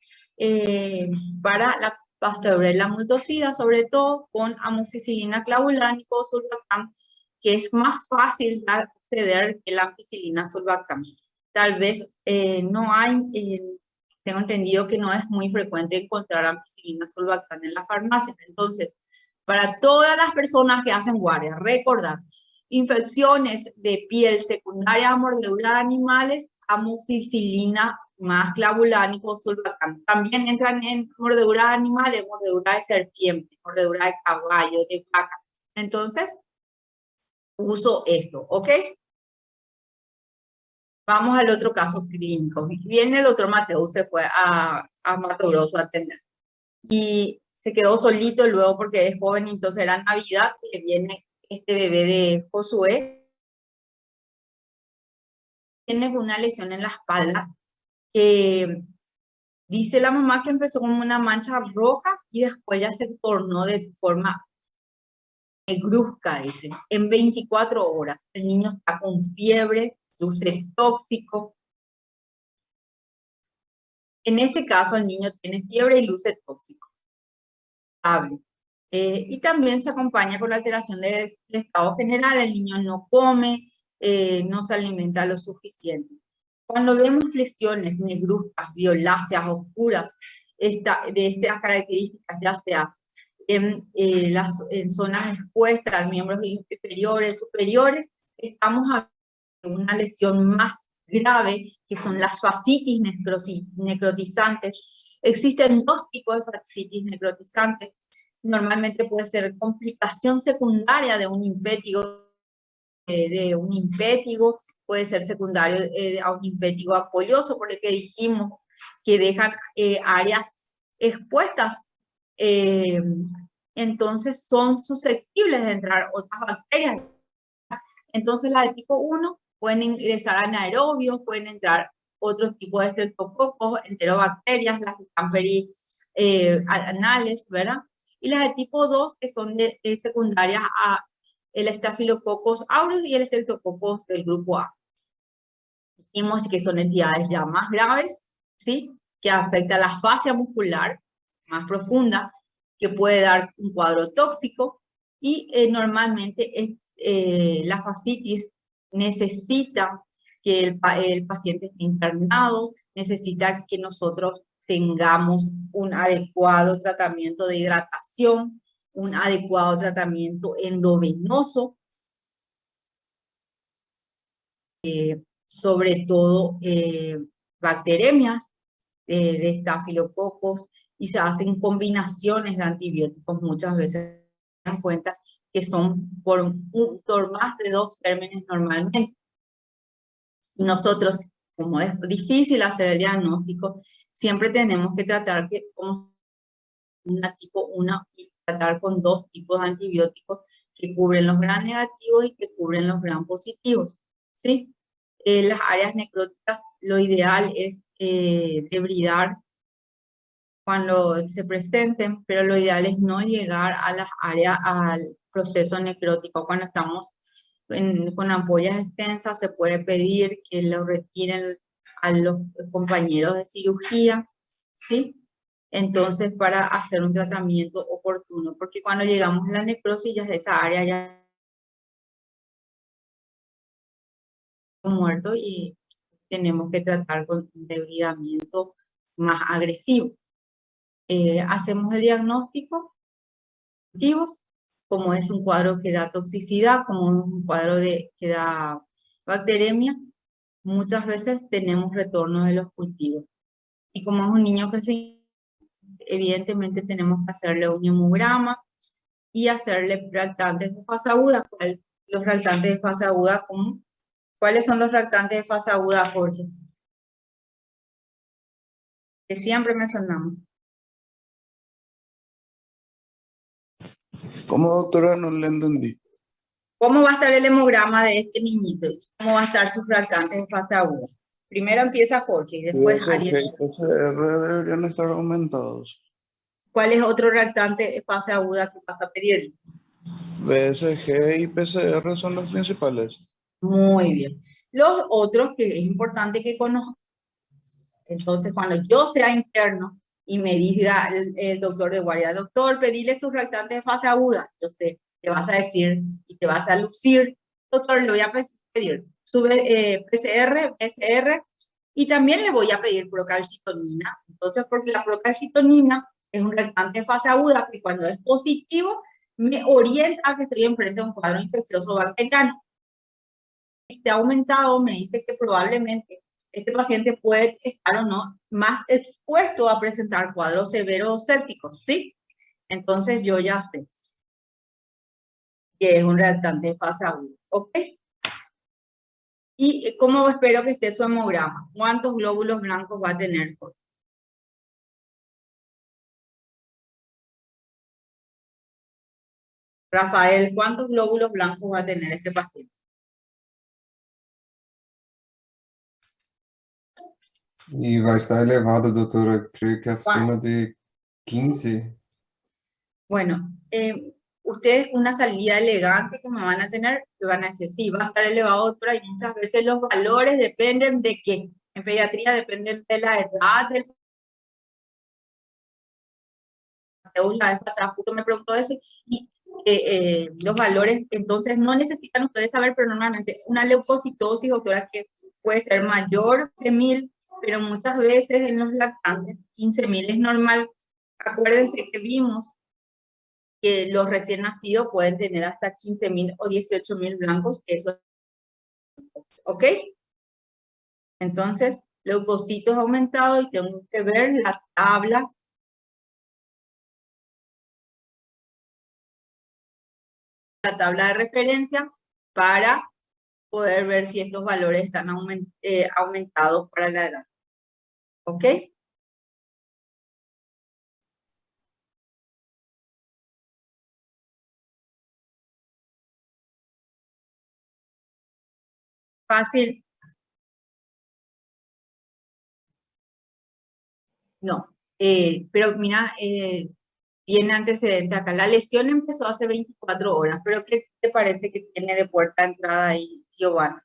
para la Pasteurella multocida, sobre todo con amoxicilina clavulánico o sulbactam, que es más fácil de acceder que la ampicilina sulbactam. Tal vez no hay, tengo entendido que no es muy frecuente encontrar ampicilina sulbactam en las farmacias. Entonces, para todas las personas que hacen guardia, recordar, infecciones de piel secundaria a mordedura de animales, amoxicilina más clavulánico, sulbactam. También entran en mordedura de animales, mordedura de serpiente, mordedura de caballo, de vaca. Entonces, uso esto, ¿ok? Vamos al otro caso clínico. Viene el doctor Mateo, se fue a Mato Grosso a atender. Y se quedó solito luego porque es joven, entonces era Navidad, y le viene este bebé de Josué. Tiene una lesión en la espalda que dice la mamá que empezó como una mancha roja y después ya se tornó de forma negruzca, dice, en 24 horas. El niño está con fiebre, luce tóxico. En este caso, el niño tiene fiebre y luce tóxico. Y también se acompaña con la alteración del estado general. El niño no come, no se alimenta lo suficiente. Cuando vemos lesiones negruzcas, violáceas, oscuras, de estas características, ya sea en zonas expuestas, miembros inferiores, superiores, estamos hablando de una lesión más grave, que son las fascitis necrotizantes. Existen dos tipos de fascitis necrotizantes. Normalmente puede ser complicación secundaria de un impétigo, puede ser secundario a un impétigo apoyoso, por el que dijimos que dejan áreas expuestas, entonces son susceptibles de entrar otras bacterias. Entonces las de tipo 1 pueden ingresar anaerobios, pueden entrar otros tipos de estreptococos, enterobacterias, las que están anales, ¿verdad? Y las de tipo 2, que son secundarias a el Staphylococcus aureus y el Streptococcus del grupo A. Dijimos que son entidades ya más graves, ¿sí? Que afectan la fascia muscular más profunda, que puede dar un cuadro tóxico, y normalmente la fascitis necesita que el paciente esté internado, necesita que nosotros tengamos un adecuado tratamiento de hidratación, un adecuado tratamiento endovenoso, sobre todo bacteremias de estafilococos, y se hacen combinaciones de antibióticos muchas veces, se dan cuenta que son por más de 2 gérmenes normalmente. Y nosotros, como es difícil hacer el diagnóstico, siempre tenemos que tratar como una tipo 1 y tratar con 2 tipos de antibióticos que cubren los gram negativos y que cubren los gram positivos, ¿sí? Las áreas necróticas, lo ideal es debridar cuando se presenten, pero lo ideal es no llegar a las áreas, al proceso necrótico. Cuando estamos con ampollas extensas, se puede pedir que lo retiren a los compañeros de cirugía, ¿sí? Entonces, para hacer un tratamiento oportuno, porque cuando llegamos a la necrosis, ya esa área ya muerto y tenemos que tratar con un debridamiento más agresivo. Hacemos el diagnóstico, como es un cuadro que da toxicidad, como un cuadro que da bacteremia, muchas veces tenemos retorno de los cultivos. Y como es un niño que evidentemente tenemos que hacerle un hemograma y hacerle reactantes de fase aguda. Los reactantes de fase aguda, ¿cuáles son los reactantes de fase aguda, Jorge? Que siempre mencionamos. ¿Cómo, doctora? No le entendí. ¿Cómo va a estar el hemograma de este niñito? ¿Cómo va a estar sus reactantes de fase aguda? Primero empieza Jorge y después VSG Ariel. y PCR deberían estar aumentados. ¿Cuál es otro reactante de fase aguda que vas a pedir? VSG y PCR son los principales. Muy bien. Los otros que es importante que conozcan. Entonces, cuando yo sea interno y me diga el doctor de guardia, doctor, pedile sus reactantes de fase aguda, yo sé, te vas a decir y te vas a lucir, doctor, le voy a pedir PCR, PCR, y también le voy a pedir procalcitonina. Entonces, porque la procalcitonina es un reactante de fase aguda que cuando es positivo me orienta a que estoy enfrente de un cuadro infeccioso bacteriano. Este aumentado me dice que probablemente este paciente puede estar o no más expuesto a presentar cuadros severos sépticos, ¿sí? Entonces yo ya sé que es un reactante de fase aguda, ¿ok? ¿Y cómo espero que esté su hemograma? ¿Cuántos glóbulos blancos va a tener? Rafael, ¿cuántos glóbulos blancos va a tener este paciente? E vai estar elevado, doutora, creio que acima de 15. Bueno, ustedes una salida elegante que me van a tener, que van a decir, sí, va a estar elevado, doctora, y muchas veces los valores dependen de qué. En pediatría dependen de la edad del la vez pasada justo me preguntó eso, y los valores, entonces no necesitan ustedes saber, pero normalmente una leucocitosis, doctora, que puede ser mayor de 1000, pero muchas veces en los lactantes 15.000 es normal. Acuérdense que vimos que los recién nacidos pueden tener hasta 15.000 o 18.000 blancos, eso, ¿ok? Entonces, leucocitos aumentados y tengo que ver la tabla de referencia para poder ver si estos valores están aumentados para la edad. ¿Ok? Fácil. No. Pero mira, tiene antecedente acá. La lesión empezó hace 24 horas, pero ¿qué te parece que tiene de puerta de entrada ahí, Giovanna?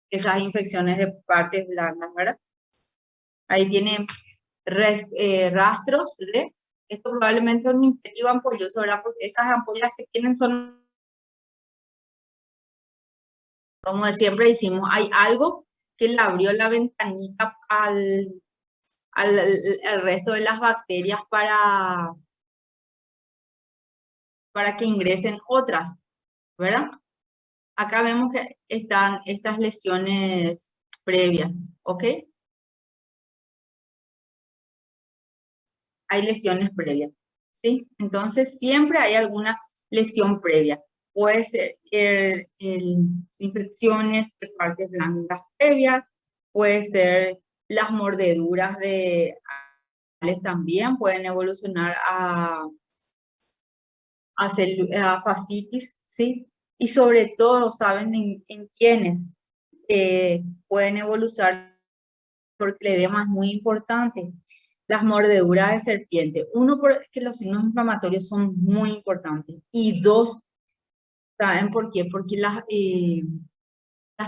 Esas infecciones de partes blandas, ¿verdad? Ahí tiene rastros de, esto probablemente es un infectivo ampolloso, ¿verdad? Porque estas ampollas que tienen son, como siempre decimos, hay algo que le abrió la ventanita al resto de las bacterias para que ingresen otras, ¿verdad? Acá vemos que están estas lesiones previas, ¿ok? Hay lesiones previas, ¿sí? Entonces, siempre hay alguna lesión previa. Puede ser infecciones de partes blancas previas, puede ser las mordeduras de animales también, pueden evolucionar a fascitis, ¿sí? Y sobre todo, ¿saben en quiénes pueden evolucionar? Porque el edema es muy importante. Las mordeduras de serpiente. Uno, porque los signos inflamatorios son muy importantes. Y dos, ¿saben por qué? Porque las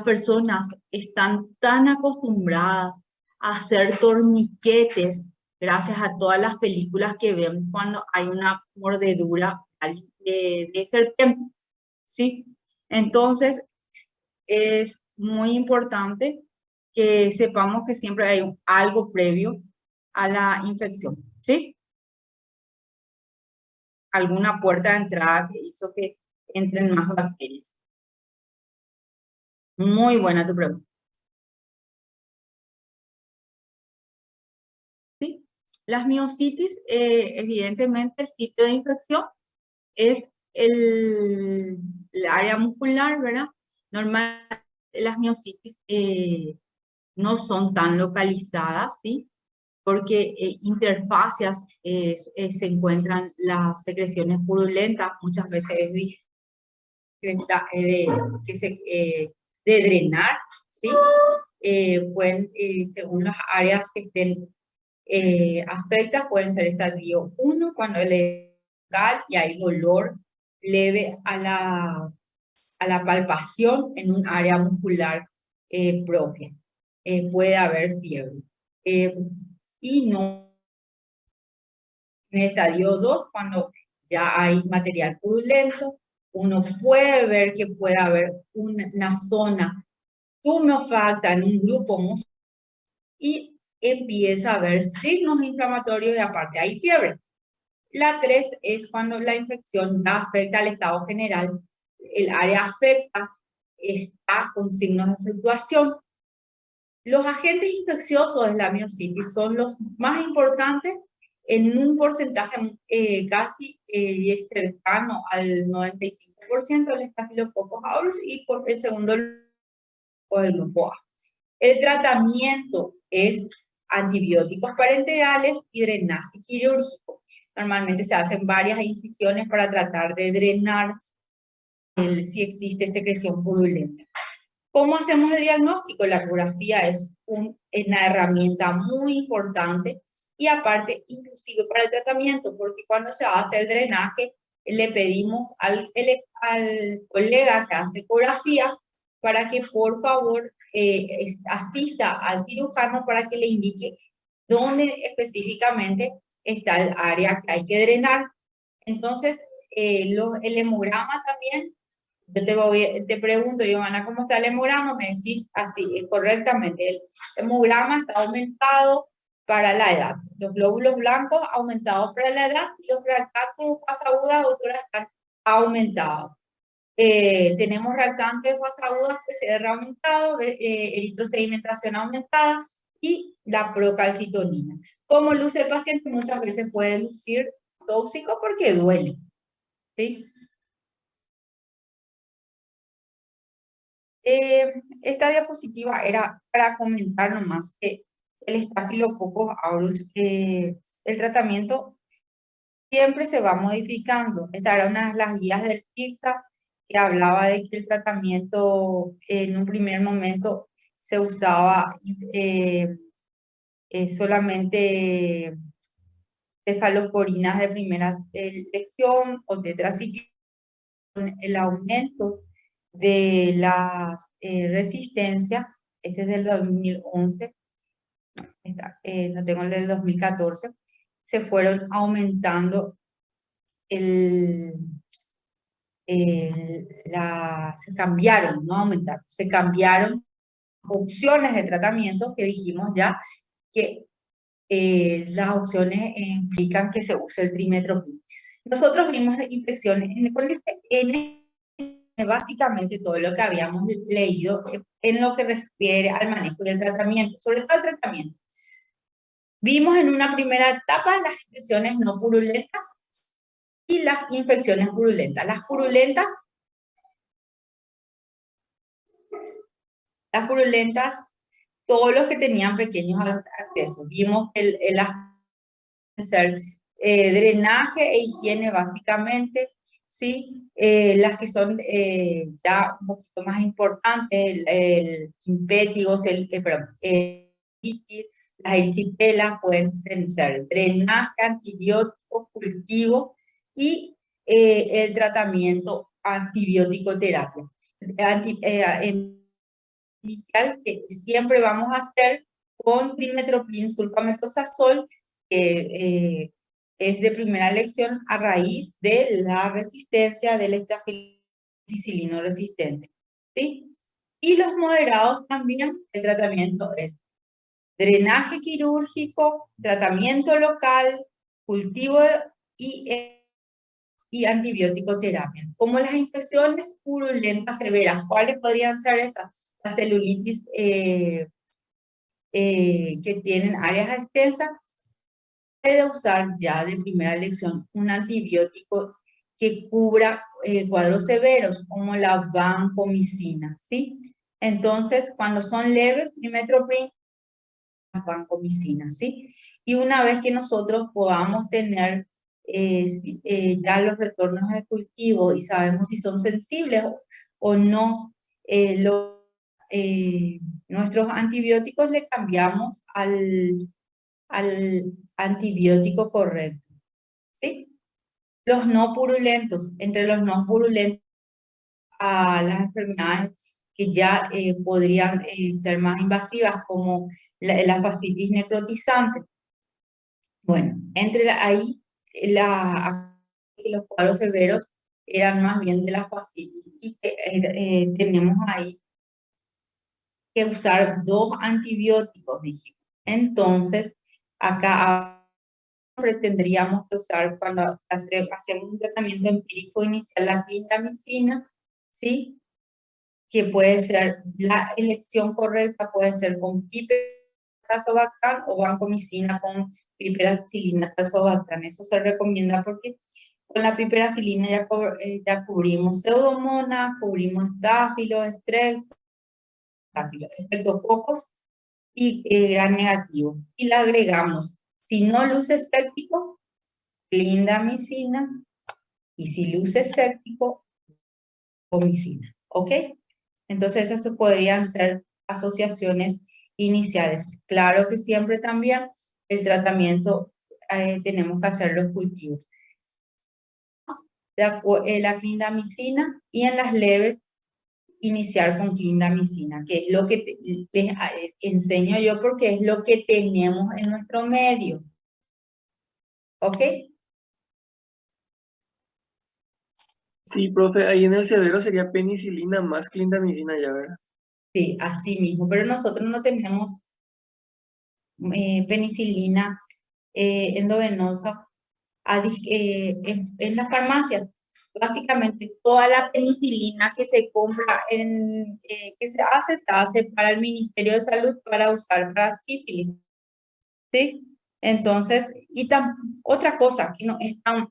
personas están tan acostumbradas a hacer torniquetes gracias a todas las películas que ven cuando hay una mordedura de serpiente, ¿sí? Entonces, es muy importante que sepamos que siempre hay algo previo a la infección, ¿sí? Alguna puerta de entrada que hizo que entren más bacterias. Muy buena tu pregunta. Las miositis, evidentemente, el sitio de infección es el área muscular, ¿verdad? Normalmente las miositis no son tan localizadas, ¿sí? Porque interfacias se encuentran las secreciones purulentas, muchas veces es de drenar, ¿sí? Pueden, según las áreas que estén afectas, pueden ser estadio 1 cuando es local y hay dolor leve a la palpación en un área muscular propia. Puede haber fiebre. Y no en el estadio 2, cuando ya hay material purulento, uno puede ver que puede haber una zona tumefacta en un grupo muscular y empieza a haber signos inflamatorios y aparte hay fiebre. La 3 es cuando la infección ya afecta al estado general, el área afecta, está con signos de fluctuación. Los agentes infecciosos de la miositis son los más importantes en un porcentaje casi cercano al 95% del Staphylococcus aureus y por el segundo por el grupo A. El tratamiento es antibióticos parenterales y drenaje quirúrgico. Normalmente se hacen varias incisiones para tratar de drenar si existe secreción purulenta. ¿Cómo hacemos el diagnóstico? La ecografía es una herramienta muy importante y aparte inclusive para el tratamiento, porque cuando se hace el drenaje le pedimos al colega que hace ecografía para que por favor asista al cirujano para que le indique dónde específicamente está el área que hay que drenar. Entonces, el hemograma también, yo te pregunto, Giovanna, ¿cómo está el hemograma? Me decís así, correctamente. El hemograma está aumentado para la edad. Los glóbulos blancos aumentados para la edad y los reactantes de fase aguda, doctora, están aumentados. Tenemos reactantes de fase aguda, PCR aumentado, eritrosedimentación aumentada y la procalcitonina. ¿Cómo luce el paciente? Muchas veces puede lucir tóxico porque duele, ¿sí? Esta diapositiva era para comentar nomás que el Staphylococcus aureus, el tratamiento siempre se va modificando. Esta era una de las guías del PICSA que hablaba de que el tratamiento en un primer momento se usaba solamente cefaloporinas de primera elección o tetraciclina. El aumento de la resistencia, este es del 2011, no tengo el del 2014, se fueron aumentando se cambiaron, no aumentaron, se cambiaron opciones de tratamiento que dijimos ya que las opciones implican que se use el trimethoprim. Nosotros vimos infecciones básicamente todo lo que habíamos leído en lo que refiere al manejo del tratamiento, sobre todo el tratamiento. Vimos en una primera etapa las infecciones no purulentas y las infecciones purulentas. Las purulentas, todos los que tenían pequeños accesos. Vimos hacer drenaje e higiene básicamente, ¿sí? Las que son ya un poquito más importantes, el impétigos, las erisipelas pueden ser drenaje, antibiótico, cultivo y el tratamiento antibiótico terapia. Inicial que siempre vamos a hacer con trimethoprim sulfamethoxazol, que es de primera elección a raíz de la resistencia del estafilococco resistente, ¿sí? Y los moderados también, el tratamiento es drenaje quirúrgico, tratamiento local, cultivo y antibiótico terapia. Como las infecciones purulentas severas, ¿cuáles podrían ser esas? La celulitis que tienen áreas extensas, puede usar ya de primera elección un antibiótico que cubra cuadros severos, como la vancomicina, ¿sí? Entonces, cuando son leves, trimestoprim, vancomicina, ¿sí? Y una vez que nosotros podamos tener ya los retornos de cultivo y sabemos si son sensibles o no, nuestros antibióticos le cambiamos al antibiótico correcto, ¿sí? Los no purulentos, entre los no purulentos a las enfermedades que ya podrían ser más invasivas, como la fascitis necrotizante. Bueno, ahí los cuadros severos eran más bien de la fascitis y tenemos ahí que usar 2 antibióticos, dijimos. Entonces, acá tendríamos que usar cuando hacemos un tratamiento empírico inicial la clindamicina, ¿sí? Que puede ser, la elección correcta puede ser con piperacillin o vancomicina con piperacillin-tazobactam. Eso se recomienda porque con la piperacillina ya cubrimos pseudomonas, cubrimos estáfilos, estreptococos y gran negativo. Y le agregamos, si no luce séptico, clindamicina, y si luce séptico, vancomicina, ¿ok? Entonces esas podrían ser asociaciones iniciales. Claro que siempre también el tratamiento tenemos que hacer los cultivos. La clindamicina y en las leves iniciar con clindamicina, que es lo que les enseño yo porque es lo que tenemos en nuestro medio. ¿Ok? Sí, profe, ahí en el severo sería penicilina más clindamicina ya, ¿verdad? Sí, así mismo, pero nosotros no tenemos penicilina endovenosa en las farmacias. Básicamente toda la penicilina que se compra, que se hace para el Ministerio de Salud para usar para sífilis, ¿sí? Entonces, otra cosa que no es tan,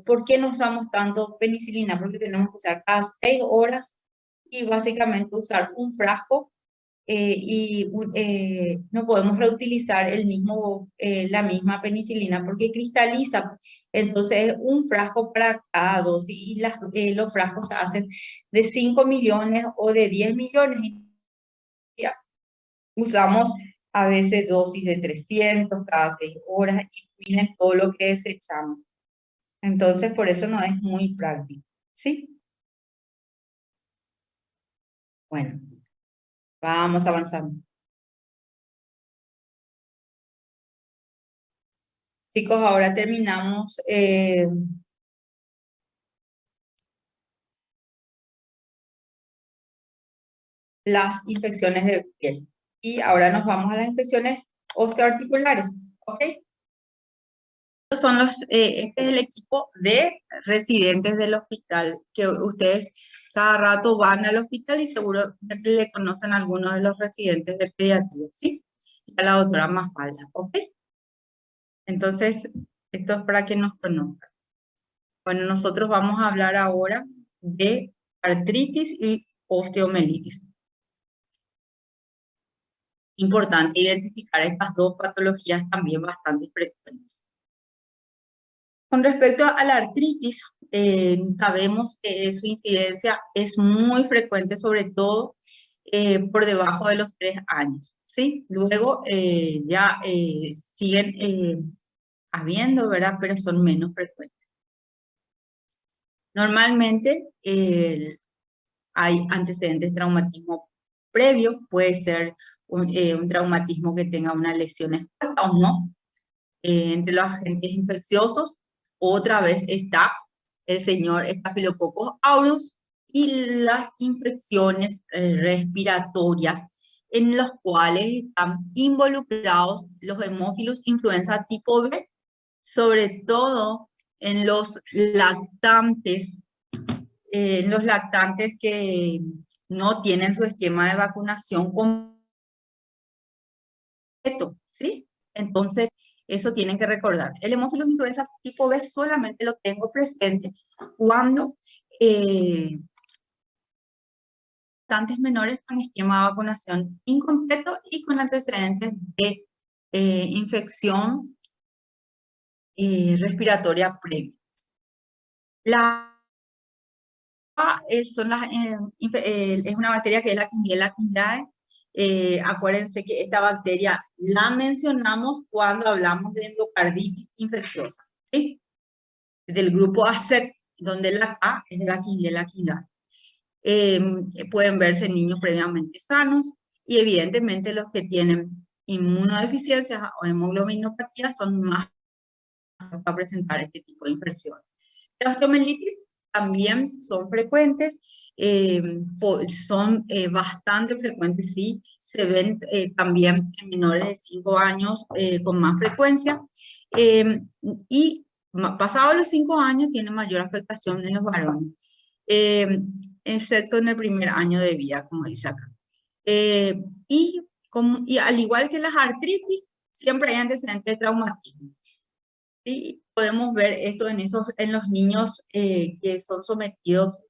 ¿por qué no usamos tanto penicilina? Porque tenemos que usar cada 6 horas y básicamente usar un frasco no podemos reutilizar la misma penicilina porque cristaliza. Entonces, un frasco para cada dosis y los frascos se hacen de 5 millones o de 10 millones. Ya. Usamos a veces dosis de 300 cada 6 horas y miren todo lo que desechamos. Entonces, por eso no es muy práctico, ¿sí? Bueno, vamos avanzando. Chicos, ahora terminamos las infecciones de piel. Y ahora nos vamos a las infecciones osteoarticulares, ¿ok? Estos son este es el equipo de residentes del hospital, que ustedes cada rato van al hospital y seguro que le conocen a algunos de los residentes de pediatría, ¿sí? Y a la doctora Mafalda, ¿ok? Entonces, esto es para que nos conozcan. Bueno, nosotros vamos a hablar ahora de artritis y osteomelitis. Importante identificar estas 2 patologías también bastante frecuentes. Con respecto a la artritis, sabemos que su incidencia es muy frecuente, sobre todo por debajo de los 3 años, ¿sí? Luego ya siguen habiendo, ¿verdad? Pero son menos frecuentes. Normalmente hay antecedentes de traumatismo previo, puede ser un traumatismo que tenga una lesión expuesta o no. Entre los agentes infecciosos, otra vez está el señor Staphylococcus aureus y las infecciones respiratorias en los cuales están involucrados los hemófilos influenza tipo B, sobre todo en los lactantes que no tienen su esquema de vacunación completo, ¿sí? Entonces, Eso tienen que recordar. El hemófilos influenza tipo B solamente lo tengo presente cuando lactantes menores con esquema de vacunación incompleto y con antecedentes de infección respiratoria previa. Es una bacteria que es la Klebsiella pneumoniae. Acuérdense que esta bacteria la mencionamos cuando hablamos de endocarditis infecciosa, ¿sí? Del grupo ACET, donde la K es de la Klebsiella pneumoniae. Pueden verse en niños previamente sanos y evidentemente los que tienen inmunodeficiencias o hemoglobinopatía son más a presentar este tipo de infecciones. La osteomielitis también son frecuentes, son bastante frecuentes, sí, se ven también en menores de 5 años con más frecuencia, y pasados los 5 años tiene mayor afectación en los varones, excepto en el primer año de vida, como dice acá. Y al igual que las artritis, siempre hay antecedentes de traumatismo. Sí, podemos ver esto en los niños que son sometidos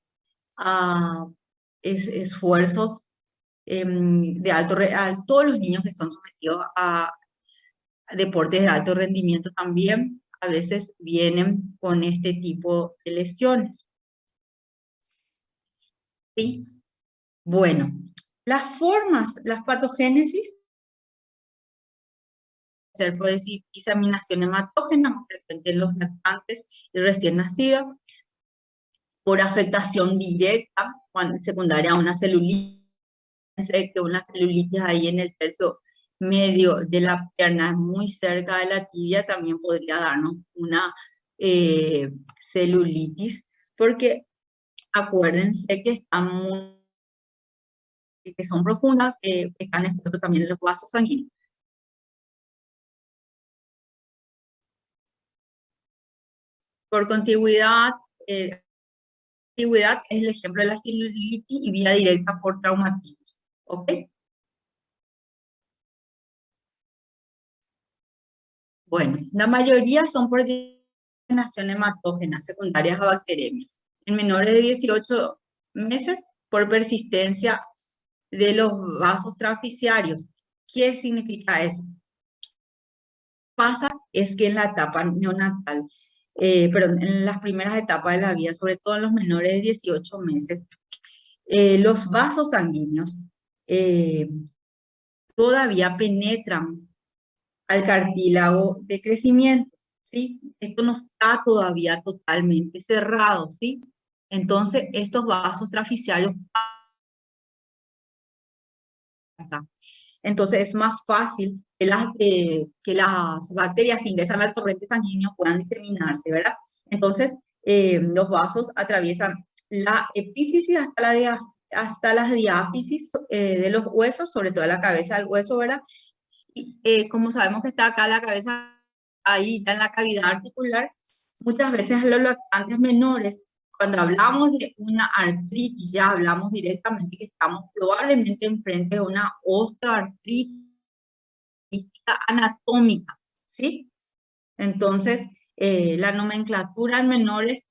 a esfuerzos de todos los niños que son sometidos a deportes de alto rendimiento también a veces vienen con este tipo de lesiones. ¿Sí? Bueno, las patogénesis ser por diseminación hematógena, más frecuente en los lactantes y recién nacidos, por afectación directa, secundaria a una celulitis, que una celulitis ahí en el tercio medio de la pierna, muy cerca de la tibia, también podría darnos una celulitis, porque acuérdense que que son profundas, están expuestos también en los vasos sanguíneos. Por contigüidad, es el ejemplo de la celulitis y vía directa por traumatismos. ¿Ok? Bueno, la mayoría son por diseminación hematógena secundarias a bacteremias. En menores de 18 meses, por persistencia de los vasos transficiarios. ¿Qué significa eso? Pasa es que en la etapa neonatal, perdón, en las primeras etapas de la vida, sobre todo en los menores de 18 meses, los vasos sanguíneos todavía penetran al cartílago de crecimiento, ¿sí? Esto no está todavía totalmente cerrado, ¿sí? Entonces, estos vasos transficiarios acá. Entonces, es más fácil que las bacterias que ingresan al torrente sanguíneo puedan diseminarse, ¿verdad? Entonces, los vasos atraviesan la epífisis hasta las diáfisis de los huesos, sobre todo la cabeza del hueso, ¿verdad? Y como sabemos que está acá la cabeza, ahí está en la cavidad articular, muchas veces los lactantes menores, cuando hablamos de una artritis, ya hablamos directamente que estamos probablemente enfrente de una osteoartritis anatómica, ¿sí? Entonces, la nomenclatura en menores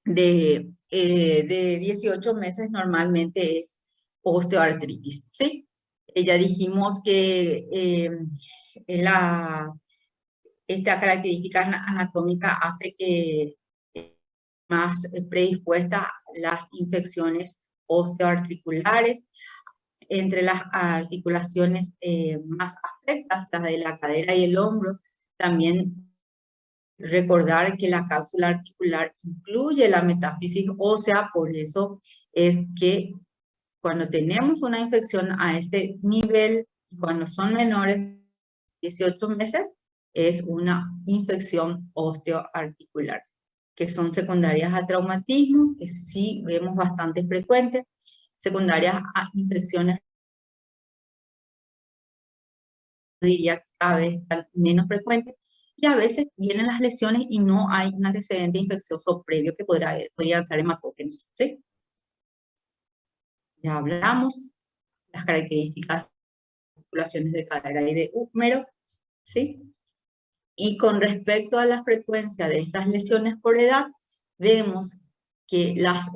de 18 meses normalmente es osteoartritis, ¿sí? Ya dijimos que esta característica anatómica hace que más predispuesta las infecciones osteoarticulares. Entre las articulaciones más afectadas, las de la cadera y el hombro, también recordar que la cápsula articular incluye la metáfisis ósea, por eso es que cuando tenemos una infección a ese nivel, cuando son menores de 18 meses, es una infección osteoarticular, que son secundarias a traumatismo, que sí vemos bastante frecuentes, secundarias a infecciones, diría que cada vez están menos frecuentes, y a veces vienen las lesiones y no hay un antecedente infeccioso previo que podrían ser hematógenos, ¿sí? Ya hablamos las características de articulaciones de cadera y de húmero, ¿sí? Y con respecto a la frecuencia de estas lesiones por edad, vemos que las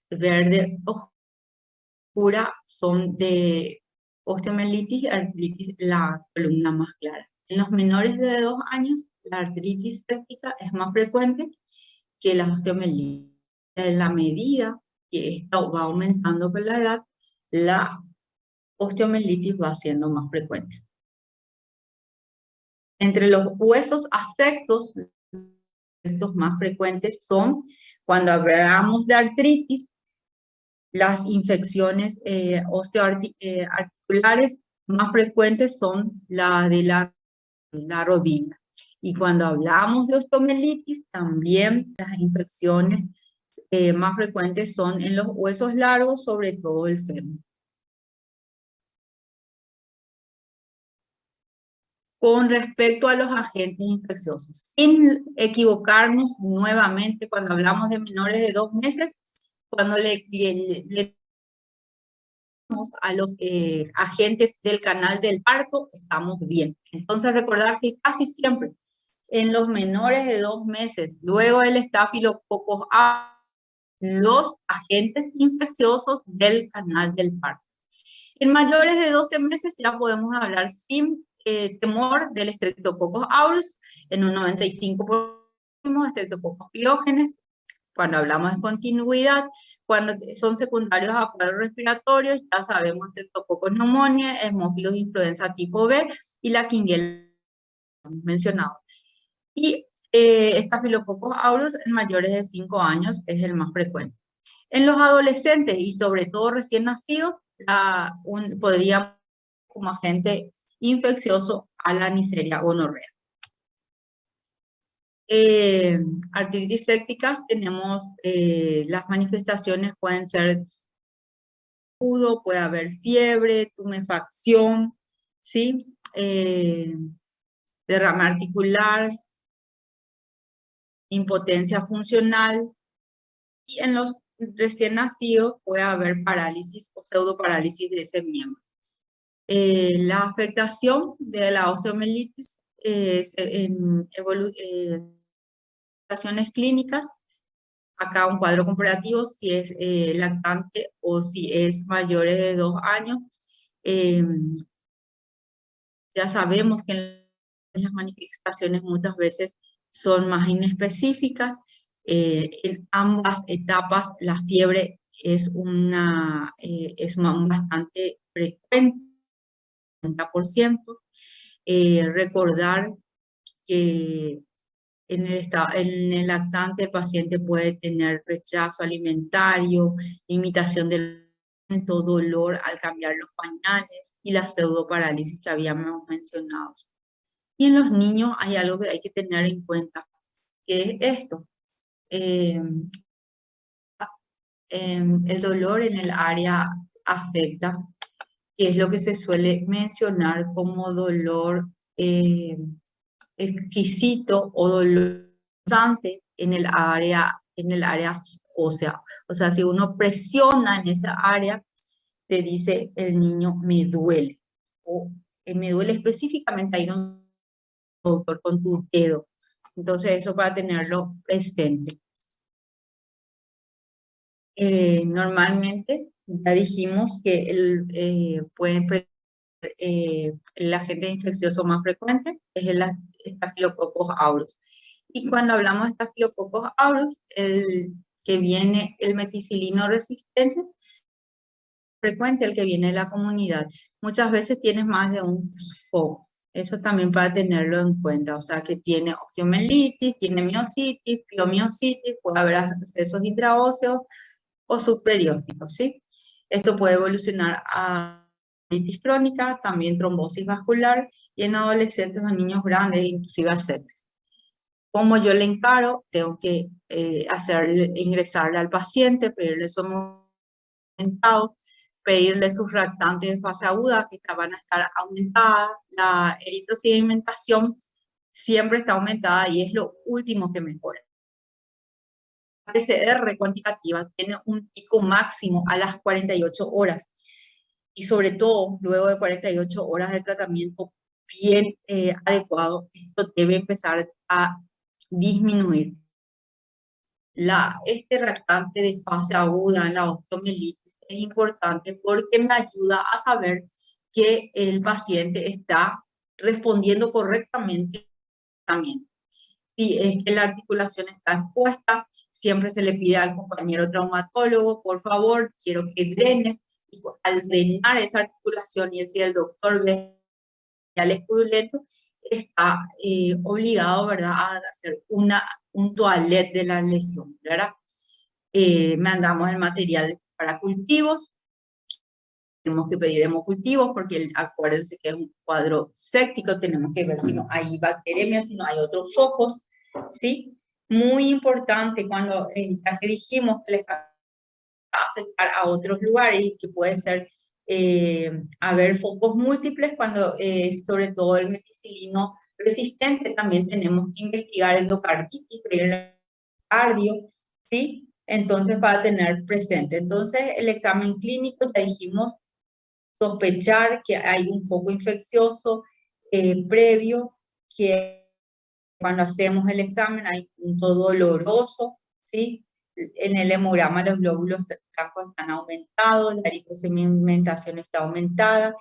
verde oscura son de osteomielitis y artritis, la columna más clara. En los menores de 2 años, la artritis séptica es más frecuente que la osteomielitis. En la medida que esto va aumentando con la edad, la osteomielitis va siendo más frecuente. Entre los huesos afectos, los más frecuentes son, cuando hablamos de artritis, las infecciones osteoarticulares más frecuentes son la de la rodilla. Y cuando hablamos de osteomielitis, también las infecciones más frecuentes son en los huesos largos, sobre todo el fémur. Con respecto a los agentes infecciosos, sin equivocarnos nuevamente cuando hablamos de menores de 2 meses, cuando le a los agentes del canal del parto, estamos bien. Entonces recordar que casi siempre en los menores de 2 meses, luego del estafilococcus aureus, los agentes infecciosos del canal del parto. En mayores de 12 meses ya podemos hablar sin temor del Streptococcus aureus, en un 95% Streptococcus pyogenes. Cuando hablamos de continuidad, cuando son secundarios a cuadros respiratorios, ya sabemos Streptococcus pneumoniae, Haemophilus influenza tipo B y la Klebsiella mencionado. Y Staphylococcus aureus en mayores de 5 años es el más frecuente. En los adolescentes y sobre todo recién nacidos, podríamos como agente infeccioso a la Neisseria gonorrea. Artritis sépticas, tenemos las manifestaciones pueden ser agudo, puede haber fiebre, tumefacción, ¿sí? Derrame articular, impotencia funcional, y en los recién nacidos puede haber parálisis o pseudoparálisis de ese miembro. La afectación de la osteomielitis en evaluaciones clínicas, acá un cuadro comparativo si es lactante o si es mayores de 2 años. Ya sabemos que las manifestaciones muchas veces son más inespecíficas. En ambas etapas la fiebre es bastante frecuente, 30%. Recordar que en el lactante el paciente puede tener rechazo alimentario, limitación del alimento, dolor al cambiar los pañales y la pseudoparálisis que habíamos mencionado. Y en los niños hay algo que hay que tener en cuenta, que es esto. El dolor en el área afecta, que es lo que se suele mencionar como dolor exquisito o dolor punzante en el área ósea. O sea, si uno presiona en esa área, te dice el niño me duele. O me duele específicamente ahí donde doctor con tu dedo. Entonces eso para tenerlo presente. Normalmente ya dijimos que el agente infeccioso más frecuente es el Staphylococcus aureus. Y cuando hablamos de Staphylococcus aureus, el meticilino resistente, frecuente el que viene de la comunidad. Muchas veces tienes más de un foco. Eso también para tenerlo en cuenta. O sea, que tiene osteomielitis, tiene miositis, piomiositis, puede haber accesos intraóseos o subperiósticos, ¿sí? Esto puede evolucionar a mielitis crónica, también trombosis vascular y en adolescentes o niños grandes, inclusive asepsis. Como yo le encaro, tengo que ingresarle al paciente, pedirle su aumentado, pedirle sus reactantes de fase aguda que van a estar aumentadas. La eritrosedimentación siempre está aumentada y es lo último que mejora. La PCR cuantitativa tiene un pico máximo a las 48 horas y sobre todo luego de 48 horas de tratamiento bien adecuado, esto debe empezar a disminuir. Este reactante de fase aguda en la osteomielitis es importante porque me ayuda a saber que el paciente está respondiendo correctamente también. Si es que la articulación está expuesta, siempre se le pide al compañero traumatólogo, por favor, quiero que drenes. Y al drenar esa articulación, y si el doctor ve al purulento, está obligado, ¿verdad?, a hacer un toilet de la lesión, ¿verdad? Mandamos el material para cultivos. Tenemos que pedir hemocultivos porque acuérdense que es un cuadro séptico, tenemos que ver si no hay bacteremia, si no hay otros focos, ¿sí? Muy importante cuando, ya que dijimos que le está afectar a otros lugares y que puede ser haber focos múltiples cuando sobre todo el meticilino resistente, también tenemos que investigar endocarditis, cardio, ¿sí? Entonces, para tener presente. Entonces, el examen clínico, ya dijimos, sospechar que hay un foco infeccioso previo, que cuando hacemos el examen hay un punto doloroso, ¿sí? En el hemograma los glóbulos blancos están aumentados, la eritrosegmentación está aumentada,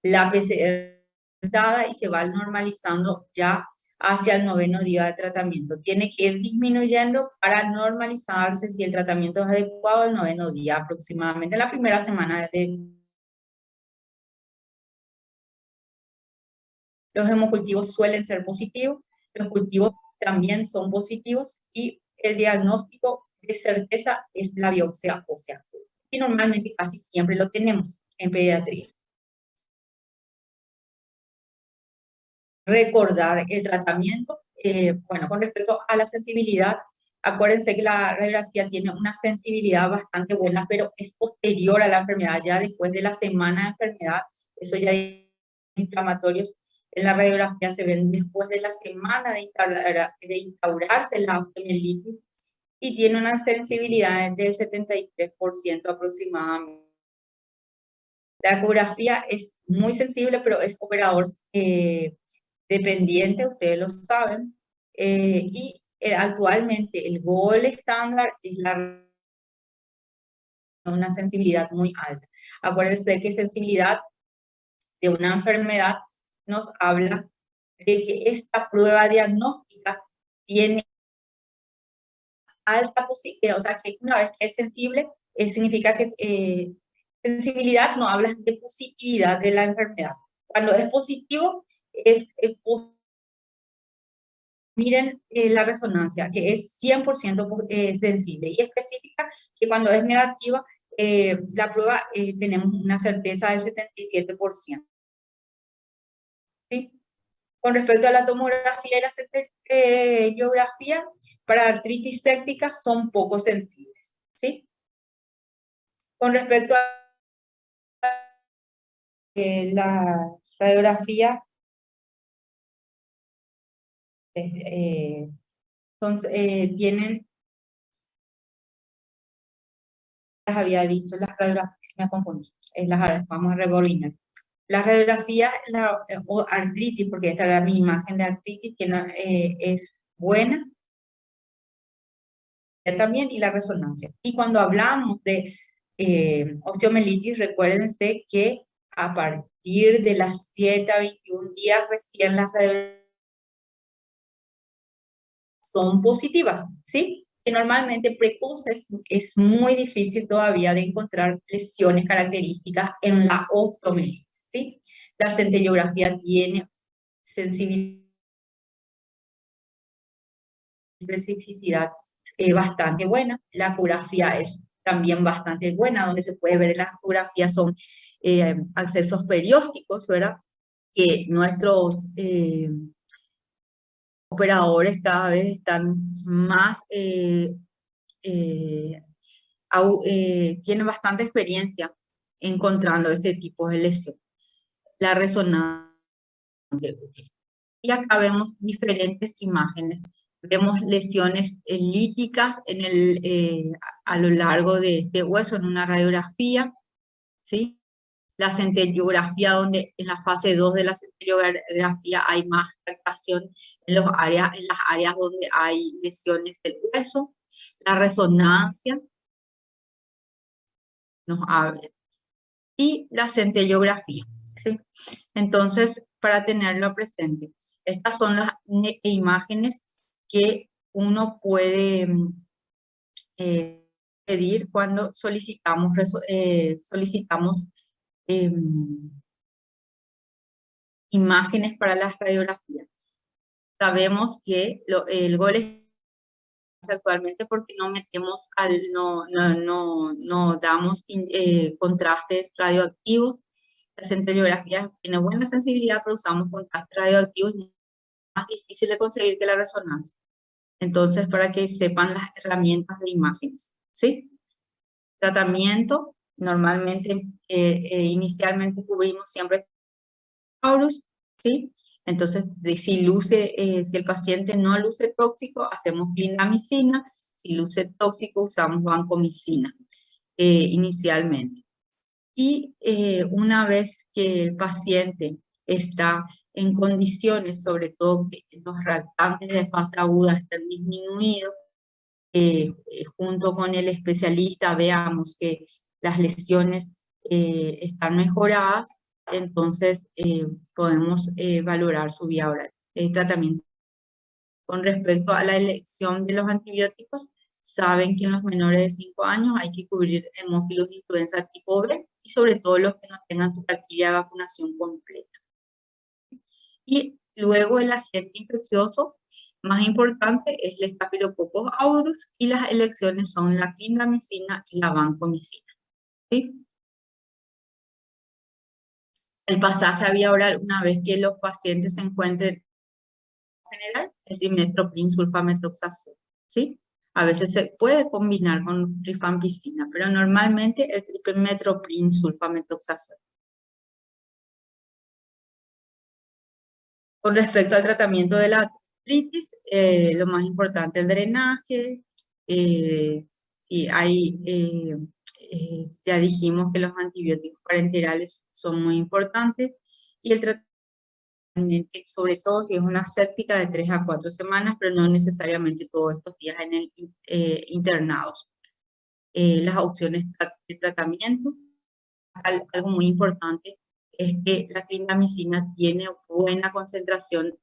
la PCR aumentada y se va normalizando ya hacia el 9º día de tratamiento. Tiene que ir disminuyendo para normalizarse si el tratamiento es adecuado el 9º día, aproximadamente la primera semana de... Los hemocultivos suelen ser positivos, los cultivos también son positivos y el diagnóstico de certeza es la biopsia ósea. Y normalmente casi siempre lo tenemos en pediatría. Recordar el tratamiento, bueno, con respecto a la sensibilidad, acuérdense que la radiografía tiene una sensibilidad bastante buena, pero es posterior a la enfermedad, ya después de la semana de enfermedad, eso ya es inflamatorios. En la radiografía se ven después de la semana de instaurarse la osteomielitis y tiene una sensibilidad del 73% aproximadamente. La ecografía es muy sensible, pero es operador dependiente, ustedes lo saben, y actualmente el gold estándar es una sensibilidad muy alta. Acuérdense que sensibilidad de una enfermedad nos habla de que esta prueba diagnóstica tiene alta posibilidad, o sea, que una vez que es sensible, significa que sensibilidad no habla de positividad de la enfermedad. Cuando es positivo, miren la resonancia, que es 100% sensible, y específica que cuando es negativa, la prueba tenemos una certeza del 77%. ¿Sí? Con respecto a la tomografía y la centellografía, para artritis séptica son poco sensibles, ¿sí? Con respecto a la radiografía, tienen, las había dicho, las radiografías, me confundí, vamos a rebobinar. La radiografía o artritis, porque esta era mi imagen de artritis, que no, es buena también, y la resonancia. Y cuando hablamos de osteomielitis, recuérdense que a partir de las 7 a 21 días recién las radiografías son positivas, ¿sí? Que normalmente precoces es muy difícil todavía de encontrar lesiones características en la osteomielitis, ¿sí? La centellografía tiene sensibilidad, especificidad bastante buena. La ecografía es también bastante buena, donde se puede ver en las ecografías son accesos periósticos, ¿verdad? Que nuestros operadores cada vez están más, tienen bastante experiencia encontrando este tipo de lesión. La resonancia útil. Y acá vemos diferentes imágenes. Vemos lesiones líticas a lo largo de este hueso en una radiografía, ¿sí? La centellografía, donde en la fase 2 de la centellografía hay más captación en las áreas donde hay lesiones del hueso. La resonancia nos habla. Y la centellografía, ¿sí? Entonces, para tenerlo presente, estas son las imágenes que uno puede pedir cuando solicitamos imágenes para las radiografías. Sabemos que el gol es actualmente porque no metemos no damos contrastes radioactivos. La centellografía tiene buena sensibilidad, pero usamos contrastes radioactivos más difícil de conseguir que la resonancia. Entonces, para que sepan las herramientas de imágenes, ¿sí? Tratamiento, normalmente, inicialmente cubrimos siempre Taurus, ¿sí? Entonces, si el paciente no luce tóxico, hacemos clindamicina. Si luce tóxico, usamos vancomicina inicialmente. Y una vez que el paciente está en condiciones, sobre todo que los reactantes de fase aguda estén disminuidos, junto con el especialista veamos que las lesiones están mejoradas, entonces podemos valorar su vía oral de tratamiento. Con respecto a la elección de los antibióticos, saben que en los menores de 5 años hay que cubrir hemófilos de influenza tipo B y sobre todo los que no tengan su cartilla de vacunación completa. Y luego el agente infeccioso más importante es el Staphylococcus aureus y las elecciones son la clindamicina y la vancomicina, ¿sí? El pasaje a vía oral, una vez que los pacientes se encuentren en general, es dimetroprim sulfamethoxazol, ¿sí? A veces se puede combinar con rifampicina, pero normalmente el dimetroprim sulfamethoxazol. Con respecto al tratamiento de la artritis, lo más importante es el drenaje. Si hay, ya dijimos que los antibióticos parenterales son muy importantes y el tratamiento, sobre todo si es una séptica de 3 a 4 semanas, pero no necesariamente todos estos días en el internados. Las opciones de tratamiento, algo muy importante es que la clindamicina tiene buena concentración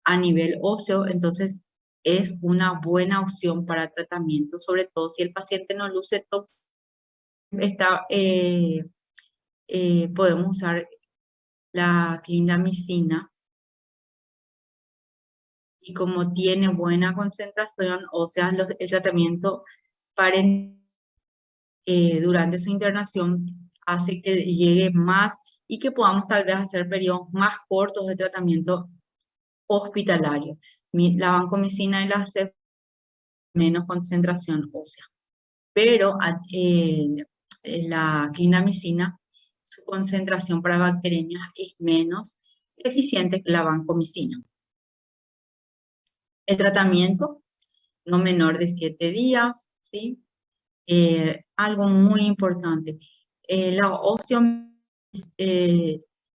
a nivel óseo, entonces es una buena opción para tratamiento, sobre todo si el paciente no luce tóxico, podemos usar la clindamicina y como tiene buena concentración, o sea, el tratamiento durante su internación hace que llegue más y que podamos tal vez hacer periodos más cortos de tratamiento hospitalario. La vancomicina y la menos concentración ósea, pero la clindamicina, su concentración para bacteriemias es menos eficiente que la vancomicina. El tratamiento no menor de 7 días, ¿sí? Algo muy importante, la osteomielitis